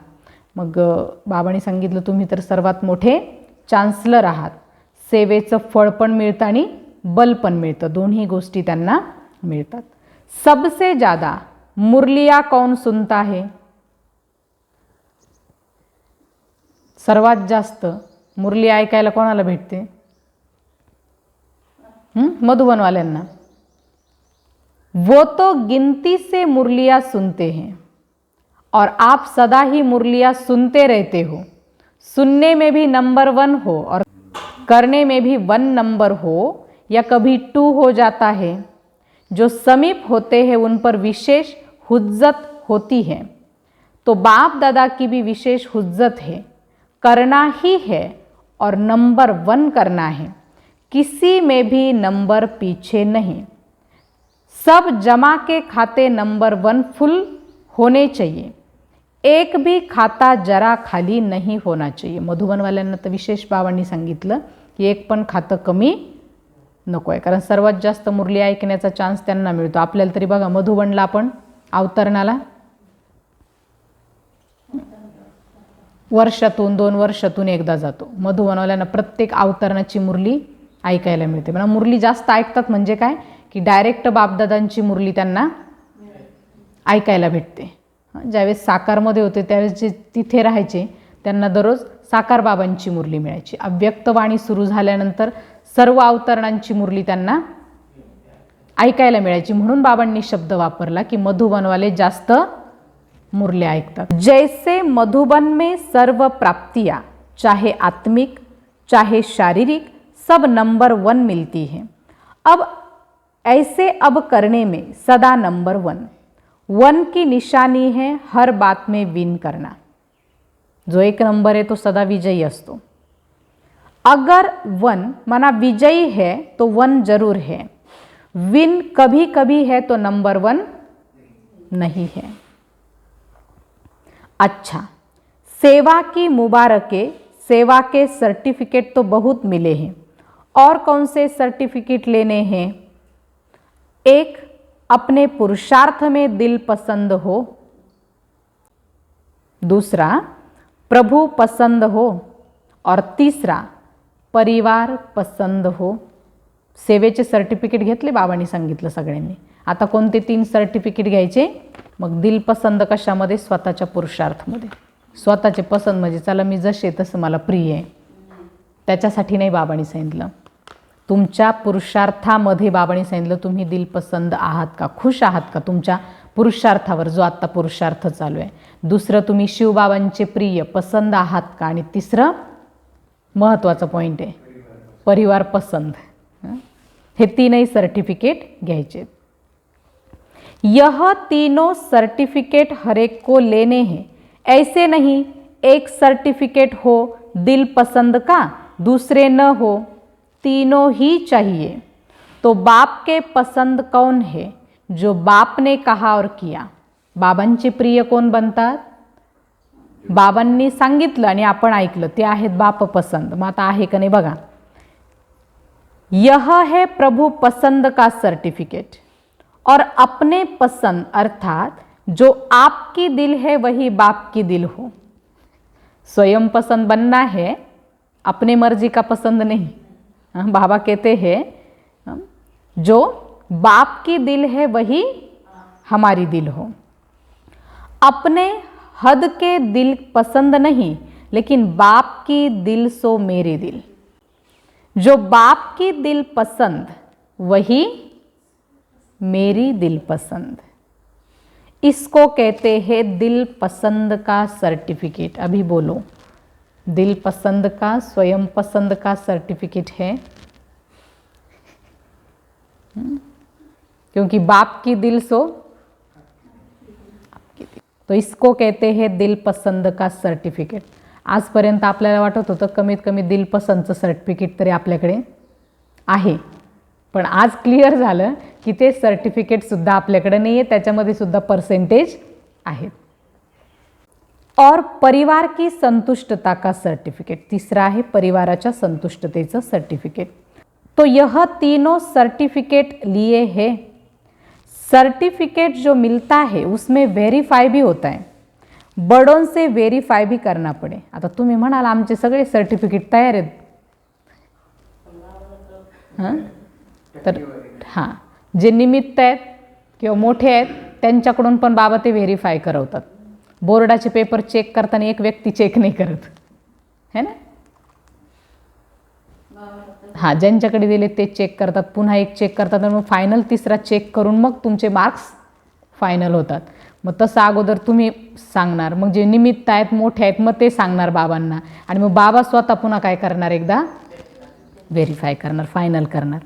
मग बाबांनी सांगितलं तुम्ही तर सर्वात मोठे चान्सलर आहात, सेवेचं फळ पण मिळतं आणि बल पण मिळतं, दोन्ही गोष्टी त्यांना मिळतात। सबसे ज़्यादा मुरलिया कौन सुनता है? सर्वात जास्त मुरली ऐकायला कोणाला भेटते? मधुबनवाल्यांना। वो तो गिनती से मुरलियाँ सुनते हैं और आप सदा ही मुरलियाँ सुनते रहते हो। सुनने में भी नंबर 1 हो और करने में भी 1 नंबर हो या कभी 2 हो जाता है। जो समीप होते हैं उन पर विशेष हुज्जत होती है। तो बाप दादा की भी विशेष हुज्जत है, करना ही है और नंबर 1 करना है, किसी में भी नंबर पीछे नहीं। सब जमा के खाते नंबर 1 फुल होने चाहिए, एक भी खाता जरा खाली नहीं होना चाहिए। मधुबनवाल्यांना तर विशेष बाबांनी सांगितलं की एक पण खातं कमी नको आहे, कारण सर्वात जास्त मुरली ऐकण्याचा चान्स त्यांना मिळतो। आपल्याला तरी बघा मधुबनला आपण अवतरणाला वर्षातून 2 वर्षातून एकदा जातो। मधुबनवाल्यांना प्रत्येक अवतरणाची मुरली ऐकायला मिळते। म्हणा मुरली जास्त ऐकतात म्हणजे काय की डायरेक्ट बापदादांची मुरली त्यांना ऐकायला भेटते। ज्यावेळेस साकारमध्ये होते त्यावेळेस जे तिथे राहायचे त्यांना दररोज साकार बाबांची मुरली मिळायची। अव्यक्तवाणी सुरू झाल्यानंतर सर्व अवतरणांची मुरली त्यांना ऐकायला मिळायची, म्हणून बाबांनी शब्द वापरला की मधुबनवाले जास्त मुरली ऐकतात। जैसे मधुबन में सर्व प्राप्तियाँ चाहे आत्मिक चाहे शारीरिक सब नंबर 1 मिलती है। अब ऐसे अब करने में सदा नंबर 1 की निशानी है हर बात में विन करना। जो 1 नंबर है तो सदा विजयी असतो। अगर 1 माना विजयी है तो 1 जरूर है, विन कभी कभी है तो नंबर 1 नहीं है। अच्छा, सेवा की मुबारकें, सेवा के सर्टिफिकेट तो बहुत मिले हैं, और कौन से सर्टिफिकेट लेने हैं? एक, अपने पुरुषार्थ में दिल पसंद हो। दूसरा, प्रभु पसंद हो। और तीसरा, परिवार पसंद हो। सेवेचे सर्टिफिकेट घेतले बाबांनी सांगितलं सगळ्यांनी। आता कोणते 3 सर्टिफिकेट घ्यायचे? मग दिल पसंद कशामध्ये? स्वतःच्या पुरुषार्थमध्ये। स्वतःचे पसंद म्हणजे चला मी जसे तसं मला प्रिय आहे त्याच्यासाठी नाही बाबांनी सांगितलं, तुमच्या पुरुषार्थामध्ये बाबांनी सांगितलं तुम्ही दिल पसंद आहात का, खुश आहात का तुमच्या पुरुषार्थावर जो आत्ता पुरुषार्थ चालू आहे। दुसरं, तुम्ही शिवबाबांचे प्रिय पसंद आहात का, आणि तिसरं महत्त्वाचं पॉईंट आहे परिवार पसंद। हे 3ही सर्टिफिकेट घ्यायचे। यह तीनों सर्टिफिकेट हर एक को लेने हैं, ऐसे नहीं एक सर्टिफिकेट हो दिल पसंद का दूसरे न हो, तीनों ही चाहिए। तो बाप के पसंद कौन है? जो बाप ने कहा और किया। बाबांचे प्रिय कोण बनतात? बाबांनी सांगितलं आणि आपण ऐकलं ते आहेत बाप पसंद। मग आता आहे का नाही बघा। यह है प्रभु पसंद का सर्टिफिकेट, और अपने पसंद अर्थात जो आपकी दिल है वही बाप की दिल हो। स्वयं पसंद बनना है, अपने मर्जी का पसंद नहीं। बाबा कहते हैं जो बाप की दिल है वही हमारी दिल हो। अपने हद के दिल पसंद नहीं, लेकिन बाप की दिल सो मेरे दिल। जो बाप की दिल पसंद वही मेरी दिल पसंद। इसको कहते हैं दिल पसंद का सर्टिफिकेट। अभी बोलो, दिल पसंद का, स्वयं पसंद का सर्टिफिकेट है। क्योंकि बाप की दिल सो आपकी दिल, तो इसको कहते हैं दिल पसंद का सर्टिफिकेट। आजपर्यंत आपल्याला वाटत होतं कमीत कमी दिल पसंदचं सर्टिफिकेट तरी आपल्याकडे आहे, पण आज क्लिअर झालं की ते सर्टिफिकेटसुद्धा आपल्याकडे नाही आहे, त्याच्यामध्ये सुद्धा पर्सेंटेज आहेत। और परिवार की संतुष्टता का सर्टिफिकेट, तीसरा है परिवाराच्या संतुष्टतेचं सर्टिफिकेट। तो यह तीनों सर्टिफिकेट लिए हैं। सर्टिफिकेट जो मिलता है उसमें वेरीफाई भी होता है, बड़ों से वेरीफाई भी करना पड़े। आता तुम्ही म्हणाल आमचे सगळे सर्टिफिकेट तयार आहेत, हां, तर हां, जे निमित्त आहेत किंवा मोठे आहेत त्यांच्याकडून पण बाबा ते व्हेरीफाय करवतात। बोर्डाचे पेपर चेक करताना एक व्यक्ती चेक नाही करत, है ना? हां, ज्यांच्याकडे दिले ते चेक करतात, पुन्हा एक चेक करतात आणि मग फायनल तिसरा चेक करून मग तुमचे मार्क्स फायनल होतात। मग तसं अगोदर तुम्ही सांगणार, मग जे निमित्त आहेत मोठे आहेत मग ते सांगणार बाबांना, आणि मग बाबा स्वतः पुन्हा काय करणार, एकदा व्हेरीफाय करणार, फायनल करणार।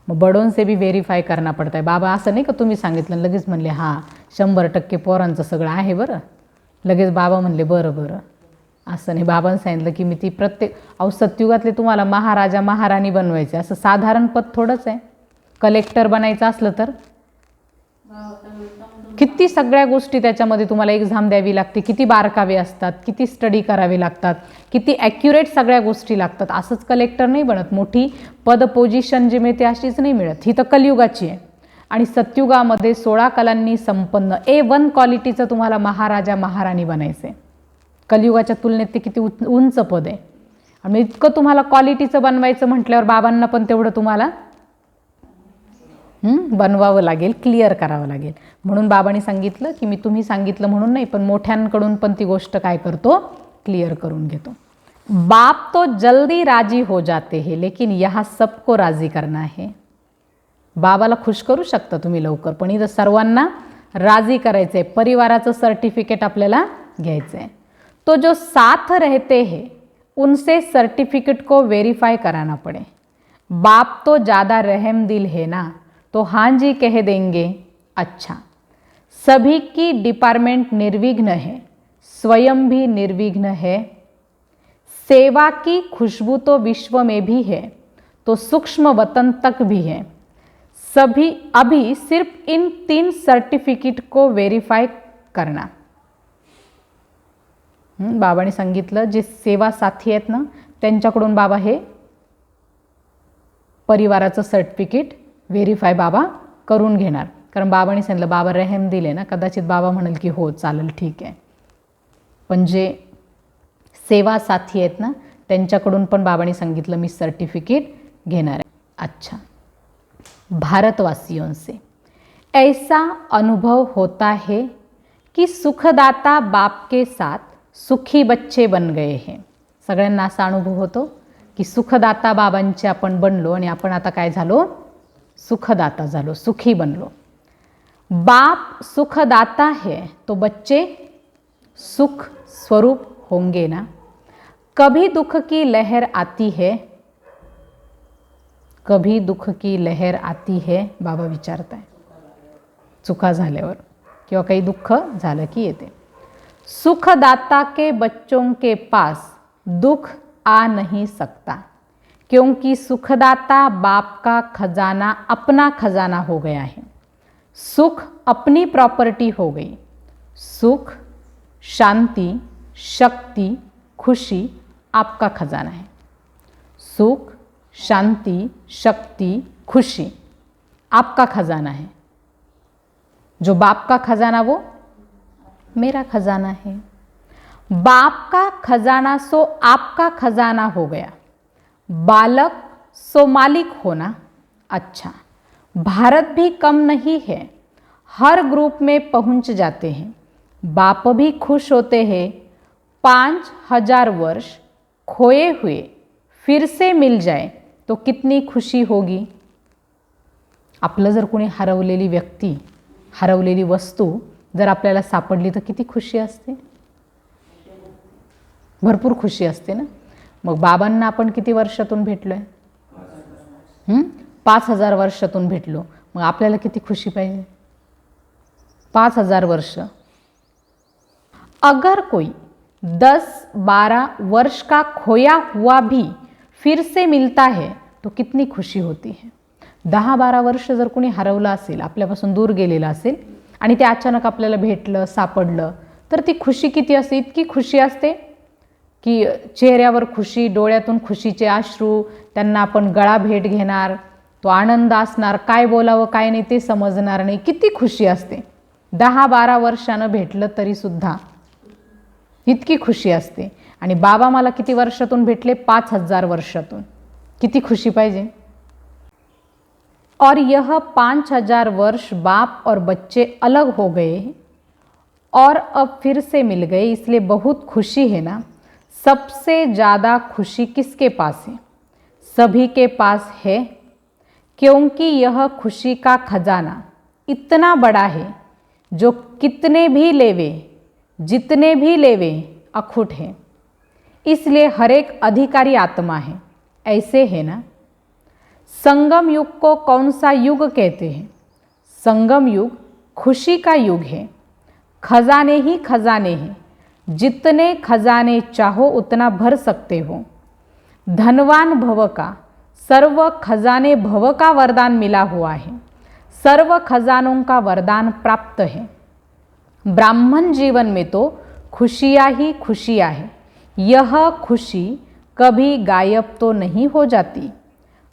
मग बड़ों से भी व्हेरीफाय करना पड़ता है। बाबा असं नाही का तुम्ही सांगितलं लगेच म्हणले हां 100% पोरांचं सगळं आहे बरं, लगेच बाबा म्हणले बरं बरं, असं नाही। बाबांनी सांगितलं की मी ती प्रत्येक सत्युगातले तुम्हाला महाराजा महाराणी बनवायचे, असं साधारण पद थोडंच आहे। कलेक्टर बनायचं असलं तर किती सगळ्या गोष्टी त्याच्यामध्ये तुम्हाला एक्झाम द्यावी लागते, किती बारकावे असतात, किती स्टडी करावे लागतात, किती ॲक्युरेट सगळ्या गोष्टी लागतात। असंच कलेक्टर नाही बनत, मोठी पद पोझिशन जी मिळते अशीच नाही मिळत। ही तर कलियुगाची आहे, आणि सत्युगामध्ये 16 कलांनी संपन्न A1 क्वालिटीचं तुम्हाला महाराजा महाराणी बनायचं आहे। कलियुगाच्या तुलनेत ते किती उंच पद आहे, आणि इतकं तुम्हाला क्वालिटीचं बनवायचं म्हटल्यावर बाबांना पण तेवढं तुम्हाला बनवावं लागेल, क्लिअर करावं लागेल। म्हणून बाबांनी सांगितलं की मी तुम्ही सांगितलं म्हणून नाही, पण मोठ्यांकडून पण ती गोष्ट काय करतो, क्लिअर करून घेतो। बाप तो जल्दी राजी हो जाते हैं, लेकिन यहाँ सबको राजी करना है। बाबाला खुश करू शकता तुम्ही लवकर, पण इथं सर्वांना राजी करायचं आहे, परिवाराचं सर्टिफिकेट आपल्याला घ्यायचं आहे। तो जो साथ रहते हैं उनसे सर्टिफिकेट को वेरीफाई कराना पड़े। बाप तो ज़्यादा रहम दिल है ना, तो हाँ जी कह देंगे। अच्छा, सभी की डिपार्टमेंट निर्विघ्न है, स्वयं भी निर्विघ्न है। सेवा की खुशबू तो विश्व में भी है, तो सूक्ष्म वतन तक भी है। सभी अभी सिर्फ इन 3 सर्टिफिकेट को वेरीफाई करना। बाबांनी सांगितलं जे सेवा साथी आहेत ना त्यांच्याकडून बाबा हे परिवाराचं सर्टिफिकेट व्हेरीफाय बाबा करून घेणार, कारण बाबांनी सांगितलं बाबा रहम दिले ना, कदाचित बाबा म्हणाल की हो चालेल ठीक आहे, पण जे सेवा साथी आहेत ना त्यांच्याकडून पण बाबांनी सांगितलं मी सर्टिफिकेट घेणार आहे। अच्छा, भारतवासियों से ऐसा अनुभव होता है कि सुखदाता बाप के साथ सुखी बच्चे बन गए हैं। सगळ्यांना असा अनुभव होतो की सुखदाता बाबांचे आपण बनलो आणि आपण आता काय झालो, सुखदाता झालो, सुखी बनलो। बाप सुखदाता है तो बच्चे सुख स्वरूप होंगे ना। कभी दुख की लहर आती है, कभी दुख की लहर आती है, बाबा विचारताय चुका झाल्यावर किंवा काही दुःख झालं की येते। सुखदाता के बच्चों के पास दुख आ नहीं सकता, क्योंकि सुखदाता बाप का खजाना अपना खजाना हो गया है। सुख अपनी प्रॉपर्टी हो गई। सुख, शांति, शक्ति, खुशी आपका खजाना है। सुख, शांति, शक्ति, खुशी आपका खजाना है। जो बाप का खजाना वो मेरा खजाना है। बाप का खजाना सो आपका खजाना हो गया। बालक सो मालिक होना। अच्छा, भारत भी कम नहीं है, हर ग्रुप में पहुंच जाते हैं। बाप भी खुश होते हैं। 5000 वर्ष खोए हुए फिर से मिल जाए तो कितनी खुशी होगी। आपलं जर कोणी हरवलेली व्यक्ती, हरवलेली वस्तू जर आपल्याला सापडली तर किती खुशी असते, भरपूर खुशी असते ना. मग बाबांना आपण किती वर्षातून भेटलो आहे? 5000 वर्षातून भेटलो. मग आपल्याला किती खुशी पाहिजे? 5000 वर्ष. अगर कोई 10-12 वर्ष का खोया हुआ भी फिर से मिलता है तो कितनी खुशी होती है. 10-12 वर्ष जर कोणी हरवलं असेल, आपल्यापासून दूर गेलेलं असेल आणि ते अचानक आपल्याला भेटलं, सापडलं, तर ती खुशी किती असते. इतकी खुशी असते की चेहऱ्यावर खुशी, डोळ्यातून खुशीचे अश्रू, त्यांना आपण गळा भेट घेणार, तो आनंद असणार, काय बोलावं काय नाही ते समजणार नाही, किती खुशी असते. 10-12 वर्षानं भेटलं तरीसुद्धा इतकी खुशी असते. आणि बाबा मला किती वर्षातून भेटले? 5000 वर्षातून. किती खुशी पाहिजे. और यह 5000 वर्ष बाप और बच्चे अलग हो गए और अब फिर से मिल गए, इसलिए बहुत खुशी है ना. सबसे ज़्यादा खुशी किसके पास है? सभी के पास है, क्योंकि यह खुशी का खजाना इतना बड़ा है जो कितने भी लेवे, जितने भी लेवे अखुट है. इसलिए हर एक अधिकारी आत्मा है. ऐसे है ना. संगम युग को कौन सा युग कहते हैं? संगम युग खुशी का युग है. खजाने ही खजाने हैं. जितने खजाने चाहो उतना भर सकते हो. धनवान भव का, सर्व खजाने भव का वरदान मिला हुआ है. सर्व खजानों का वरदान प्राप्त है. ब्राह्मण जीवन में तो खुशियाँ ही खुशियाँ है. यह खुशी कभी गायब तो नहीं हो जाती.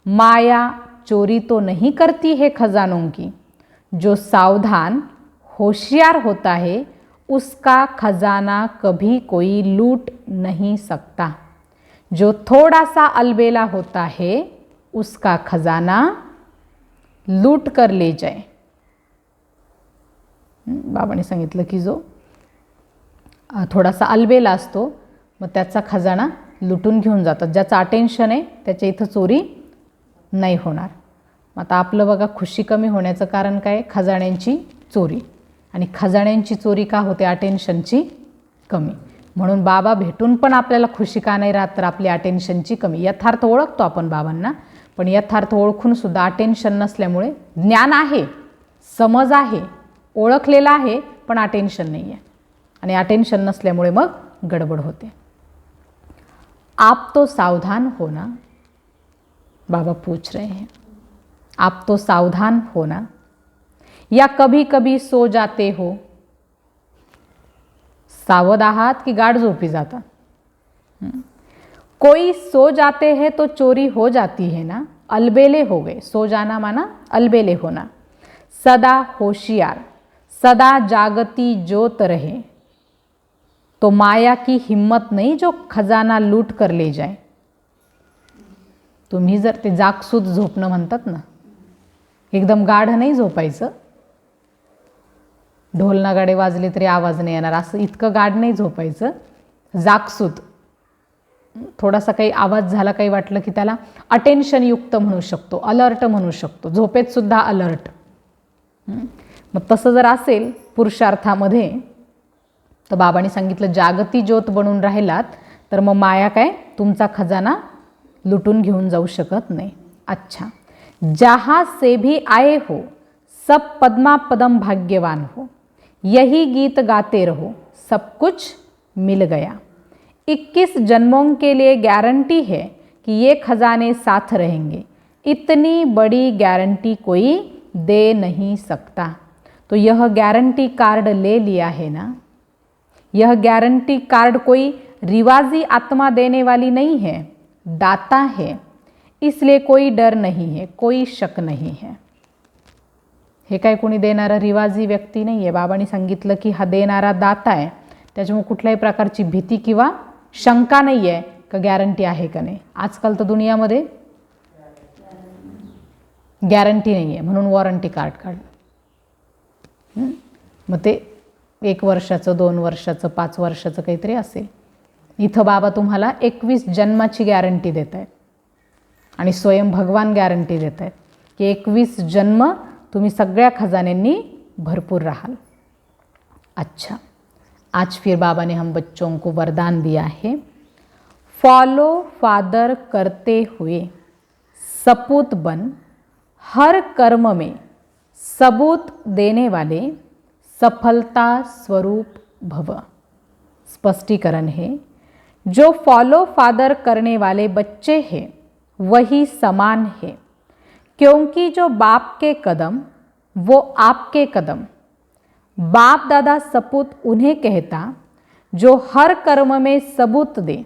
माया चोरी तो नहीं करती है खजानों की. जो सावधान होशियार होता है उसका खजाना कभी कोई लूट नहीं सकता. जो थोड़ा सा अलबेला होता है उसका खजाना लूट कर ले जाए. बाबांनी सांगितलं की जो थोडासा अलबेला असतो मग त्याचा खजाना लुटून घेऊन जातात. ज्याचं अटेन्शन आहे त्याच्या इथं चोरी नाही होणार. मग आता आपलं बघा खुशी कमी होण्याचं कारण काय? खजाण्यांची चोरी. आणि खजाण्यांची चोरी का होते? अटेन्शनची कमी. म्हणून बाबा भेटून पण आपल्याला खुशी का नाही राहत? तर आपली अटेन्शनची कमी. यथार्थ ओळखतो आपण बाबांना, पण यथार्थ ओळखून सुद्धा अटेन्शन नसल्यामुळे, ज्ञान आहे, समज आहे, ओळखलेला आहे, पण अटेन्शन नाही आहे. आणि अटेन्शन नसल्यामुळे मग गडबड होते. आप तो सावधान हो ना, बाबा पूछ रहे हैं. आप तो सावधान हो ना, या कभी कभी सो जाते हो. सावध आहात की गाढ झोपी जाता? कोई सो जाते हैं तो चोरी हो जाती है ना. अलबेले हो गए. सो जाना माना अलबेले होना. सदा होशियार, सदा जागती ज्योत रहे तो माया की हिम्मत नहीं जो खजाना लूट कर ले जाए. तुम्ही जर ते जागसूत झोपणं म्हणतात ना, एकदम गाढ नाही झोपायचं. ढोल नगाडे वाजले तरी आवाज नाही येणार असं इतकं गाढ नाही झोपायचं. जागसूत. थोडासा काही आवाज झाला, काही वाटलं की त्याला अटेन्शन युक्त म्हणू शकतो, अलर्ट म्हणू शकतो. झोपेत सुद्धा अलर्ट. मग तसं जर असेल पुरुषार्थामध्ये तर बाबांनी सांगितलं जागती ज्योत बनून राहिलात तर मग माया काय तुमचा खजाना लुटून घेऊन जाऊ शकत नाही. अच्छा. जहाँ से भी आए हो सब पद्मा पदम भाग्यवान हो. यही गीत गाते रहो सब कुछ मिल गया. 21 जन्मों के लिए गारंटी है कि ये खजाने साथ रहेंगे. इतनी बड़ी गारंटी कोई दे नहीं सकता. तो यह गारंटी कार्ड ले लिया है ना. यह गारंटी कार्ड कोई रिवाजी आत्मा देने वाली नहीं है, दाता है. इसलिए कोई डर नहीं है, कोई शक नहीं है. हे काय कोणी देणारा रिवाजी व्यक्ती नाही आहे. बाबांनी सांगितलं की हा देणारा दाता आहे, त्याच्यामुळे कुठल्याही प्रकारची भीती किंवा शंका नाही आहे का गॅरंटी आहे का नाही. आजकाल तर दुनियामध्ये गॅरंटी नाही आहे म्हणून वॉरंटी कार्ड काढलं. मग ते 1 वर्षाचं, 2 वर्षाचं, 5 वर्षाचं काहीतरी असेल. इथं बाबा तुम्हाला 21 जन्माची गॅरंटी देत आहेत आणि स्वयं भगवान गॅरंटी देत आहेत की 21 जन्म तुम्ही सगळ्या खजान्यांनी भरपूर राहाल. अच्छा, आज फिर बाबा ने हम बच्चों को वरदान दिया है, फॉलो फादर करते हुए सपूत बन, हर कर्म में सबूत देने वाले सफलता स्वरूप भव। स्पष्टीकरण है, जो फॉलो फादर करने वाले बच्चे हैं वही समान है, क्योंकि जो बाप के कदम वो आपके कदम। बाप दादा सपूत उन्हें कहता जो हर कर्म में सबूत दे।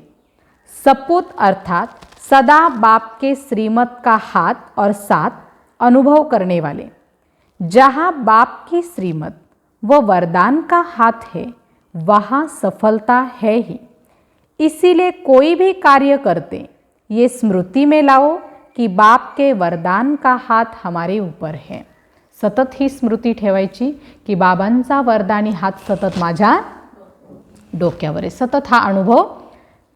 सपूत अर्थात सदा बाप के श्रीमत का हाथ और साथ अनुभव करने वाले। जहाँ बाप की श्रीमत व वरदान का हाथ है वहाँ सफलता है ही। इसीलिए कोई भी कार्य करते ये स्मृति में लाओ की बाप के वरदान का हात हमारे ऊपर है। सतत ही स्मृती ठेवायची की बाबांचा वरदानी हात सतत माझ्या डोक्यावर आहे। सतत हा अनुभव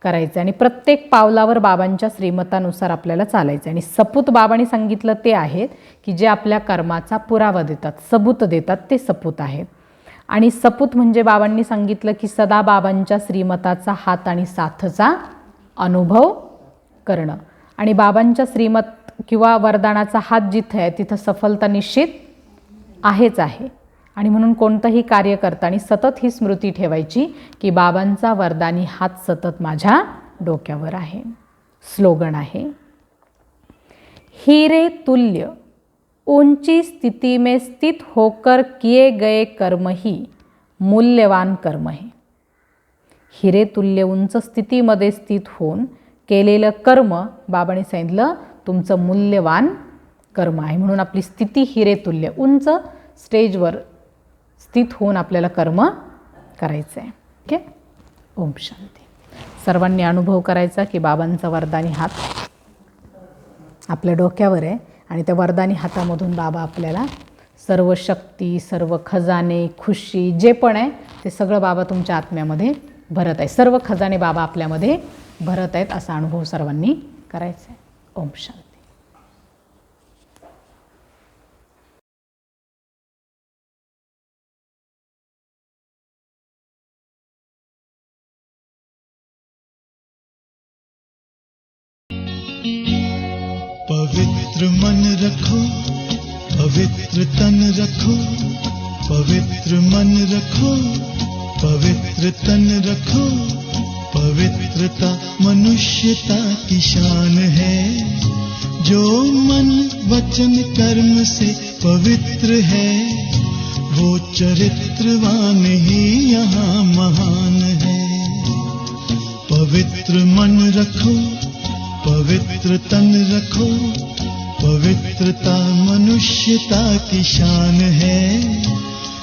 करायचा आणि प्रत्येक पावलावर बाबांच्या श्रीमतानुसार आपल्याला चालायचं। आणि सपूत बाबांनी सांगितलं ते आहेत की जे आपल्या कर्माचा पुरावा देतात, सबूत देतात, ते सपूत आहेत। आणि सपूत म्हणजे बाबांनी सांगितलं की सदा बाबांच्या श्रीमताचा हात आणि साथचा अनुभव करणं। आणि बाबांच्या श्रीमत किंवा वरदानाचा हात जिथे आहे तिथं सफलता निश्चित आहेच आहे। आणि म्हणून कोणतंही कार्य करताना सतत ही स्मृती ठेवायची की बाबांचा वरदानी हात सतत माझ्या डोक्यावर आहे। स्लोगन आहे, हीरे तुल्य ऊंची स्थिति में स्थित होकर किए गए कर्म ही मूल्यवान कर्म है। हिरे तुल्य उंच स्थितीमध्ये स्थित होऊन केलेलं कर्म बाबांनी सांगितलं तुमचं मूल्यवान कर्म आहे। म्हणून आपली स्थिती हिरे तुल्य उंच स्टेजवर स्थित होऊन आपल्याला कर्म करायचं आहे। ओके, ओम शांती। सर्वांनी अनुभव करायचा की बाबांचा वरदानी हात आपल्या डोक्यावर आहे आणि त्या वरदानी हातामधून बाबा आपल्याला सर्व शक्ती, सर्व खजाने, खुशी जे पण आहे ते सगळं बाबा तुमच्या आत्म्यामध्ये भरत आहे। सर्व खजाने बाबा आपल्यामध्ये भरत आहेत असा अनुभव सर्वांनी करायचा आहे। ओम शांती। पवित्र मन रखो, पवित्र तन रखो, पवित्र मन रखो, पवित्र तन रखो। पवित्रता मनुष्यता की शान है। जो मन वचन कर्म से पवित्र है वो चरित्रवान ही यहाँ महान है। पवित्र मन रखो, पवित्र तन रखो, पवित्रता मनुष्यता की शान है।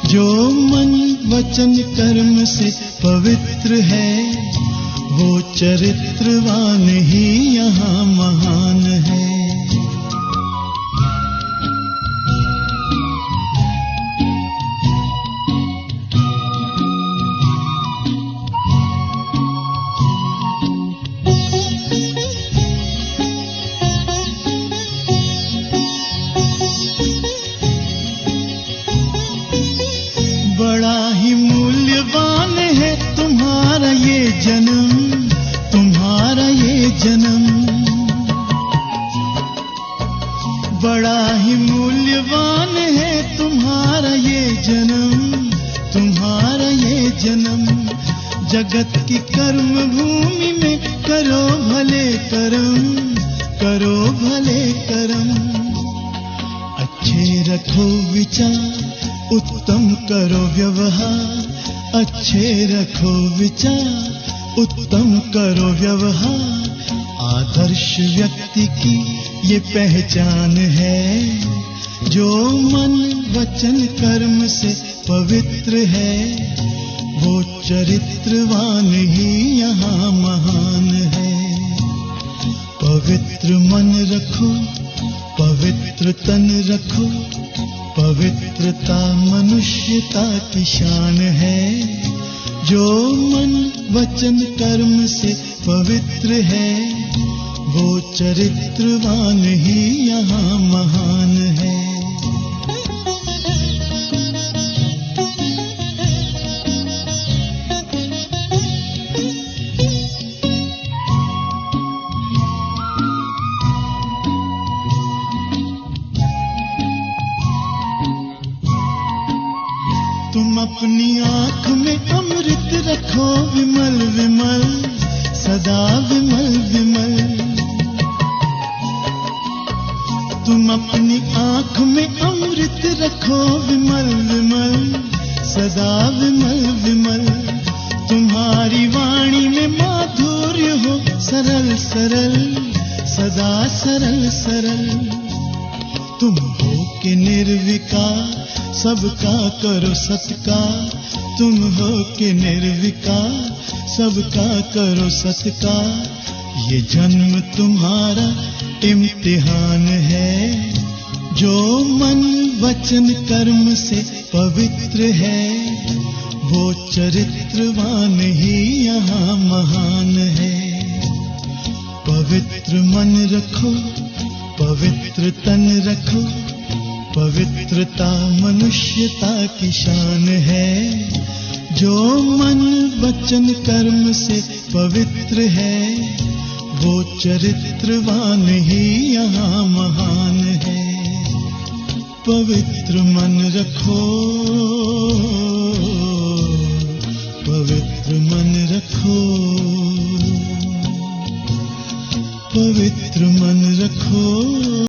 जो मन वचन कर्म से पवित्र है वो चरित्रवान ही यहाँ महान है। बड़ा ही मूल्यवान है तुम्हारा ये जन्म, तुम्हारा ये जन्म। बड़ा ही मूल्यवान है तुम्हारा ये जन्म, तुम्हारा ये जन्म। जगत की कर्म भूमि में करो भले कर्म, करो भले कर्म। अच्छे रखो विचार, उत्तम करो व्यवहार। अच्छे रखो विचार, उत्तम करो व्यवहार। आदर्श व्यक्ति की ये पहचान है। जो मन वचन कर्म से पवित्र है वो चरित्रवान ही यहाँ महान है। पवित्र मन रखो, पवित्र तन रखो, पवित्रता मनुष्यता की शान है। जो मन वचन कर्म से पवित्र है वो चरित्रवान ही यहाँ महान है। तुम अपनी आँख में अमृत रखो विमल विमल, सदा विमल विमल। तुम अपनी आँख में अमृत रखो विमल विमल, सदा विमल विमल। तुम्हारी वाणी में माधुर्य हो सरल सरल, सदा सरल सरल। तुम हो के निर्विकार सबका करो सत्कार, तुम हो के निर्विकार सबका करो सत्कार। ये जन्म तुम्हारा इम्तिहान है, जो मन वचन कर्म से पवित्र है, वो चरित्रवान ही यहाँ महान है। पवित्र मन रखो, पवित्र तन रखो, पवित्रता मनुष्यता की शान है। जो मन वचन कर्म से पवित्र है, वो चरित्रवान ही यहाँ महान है। पवित्र मन रखो,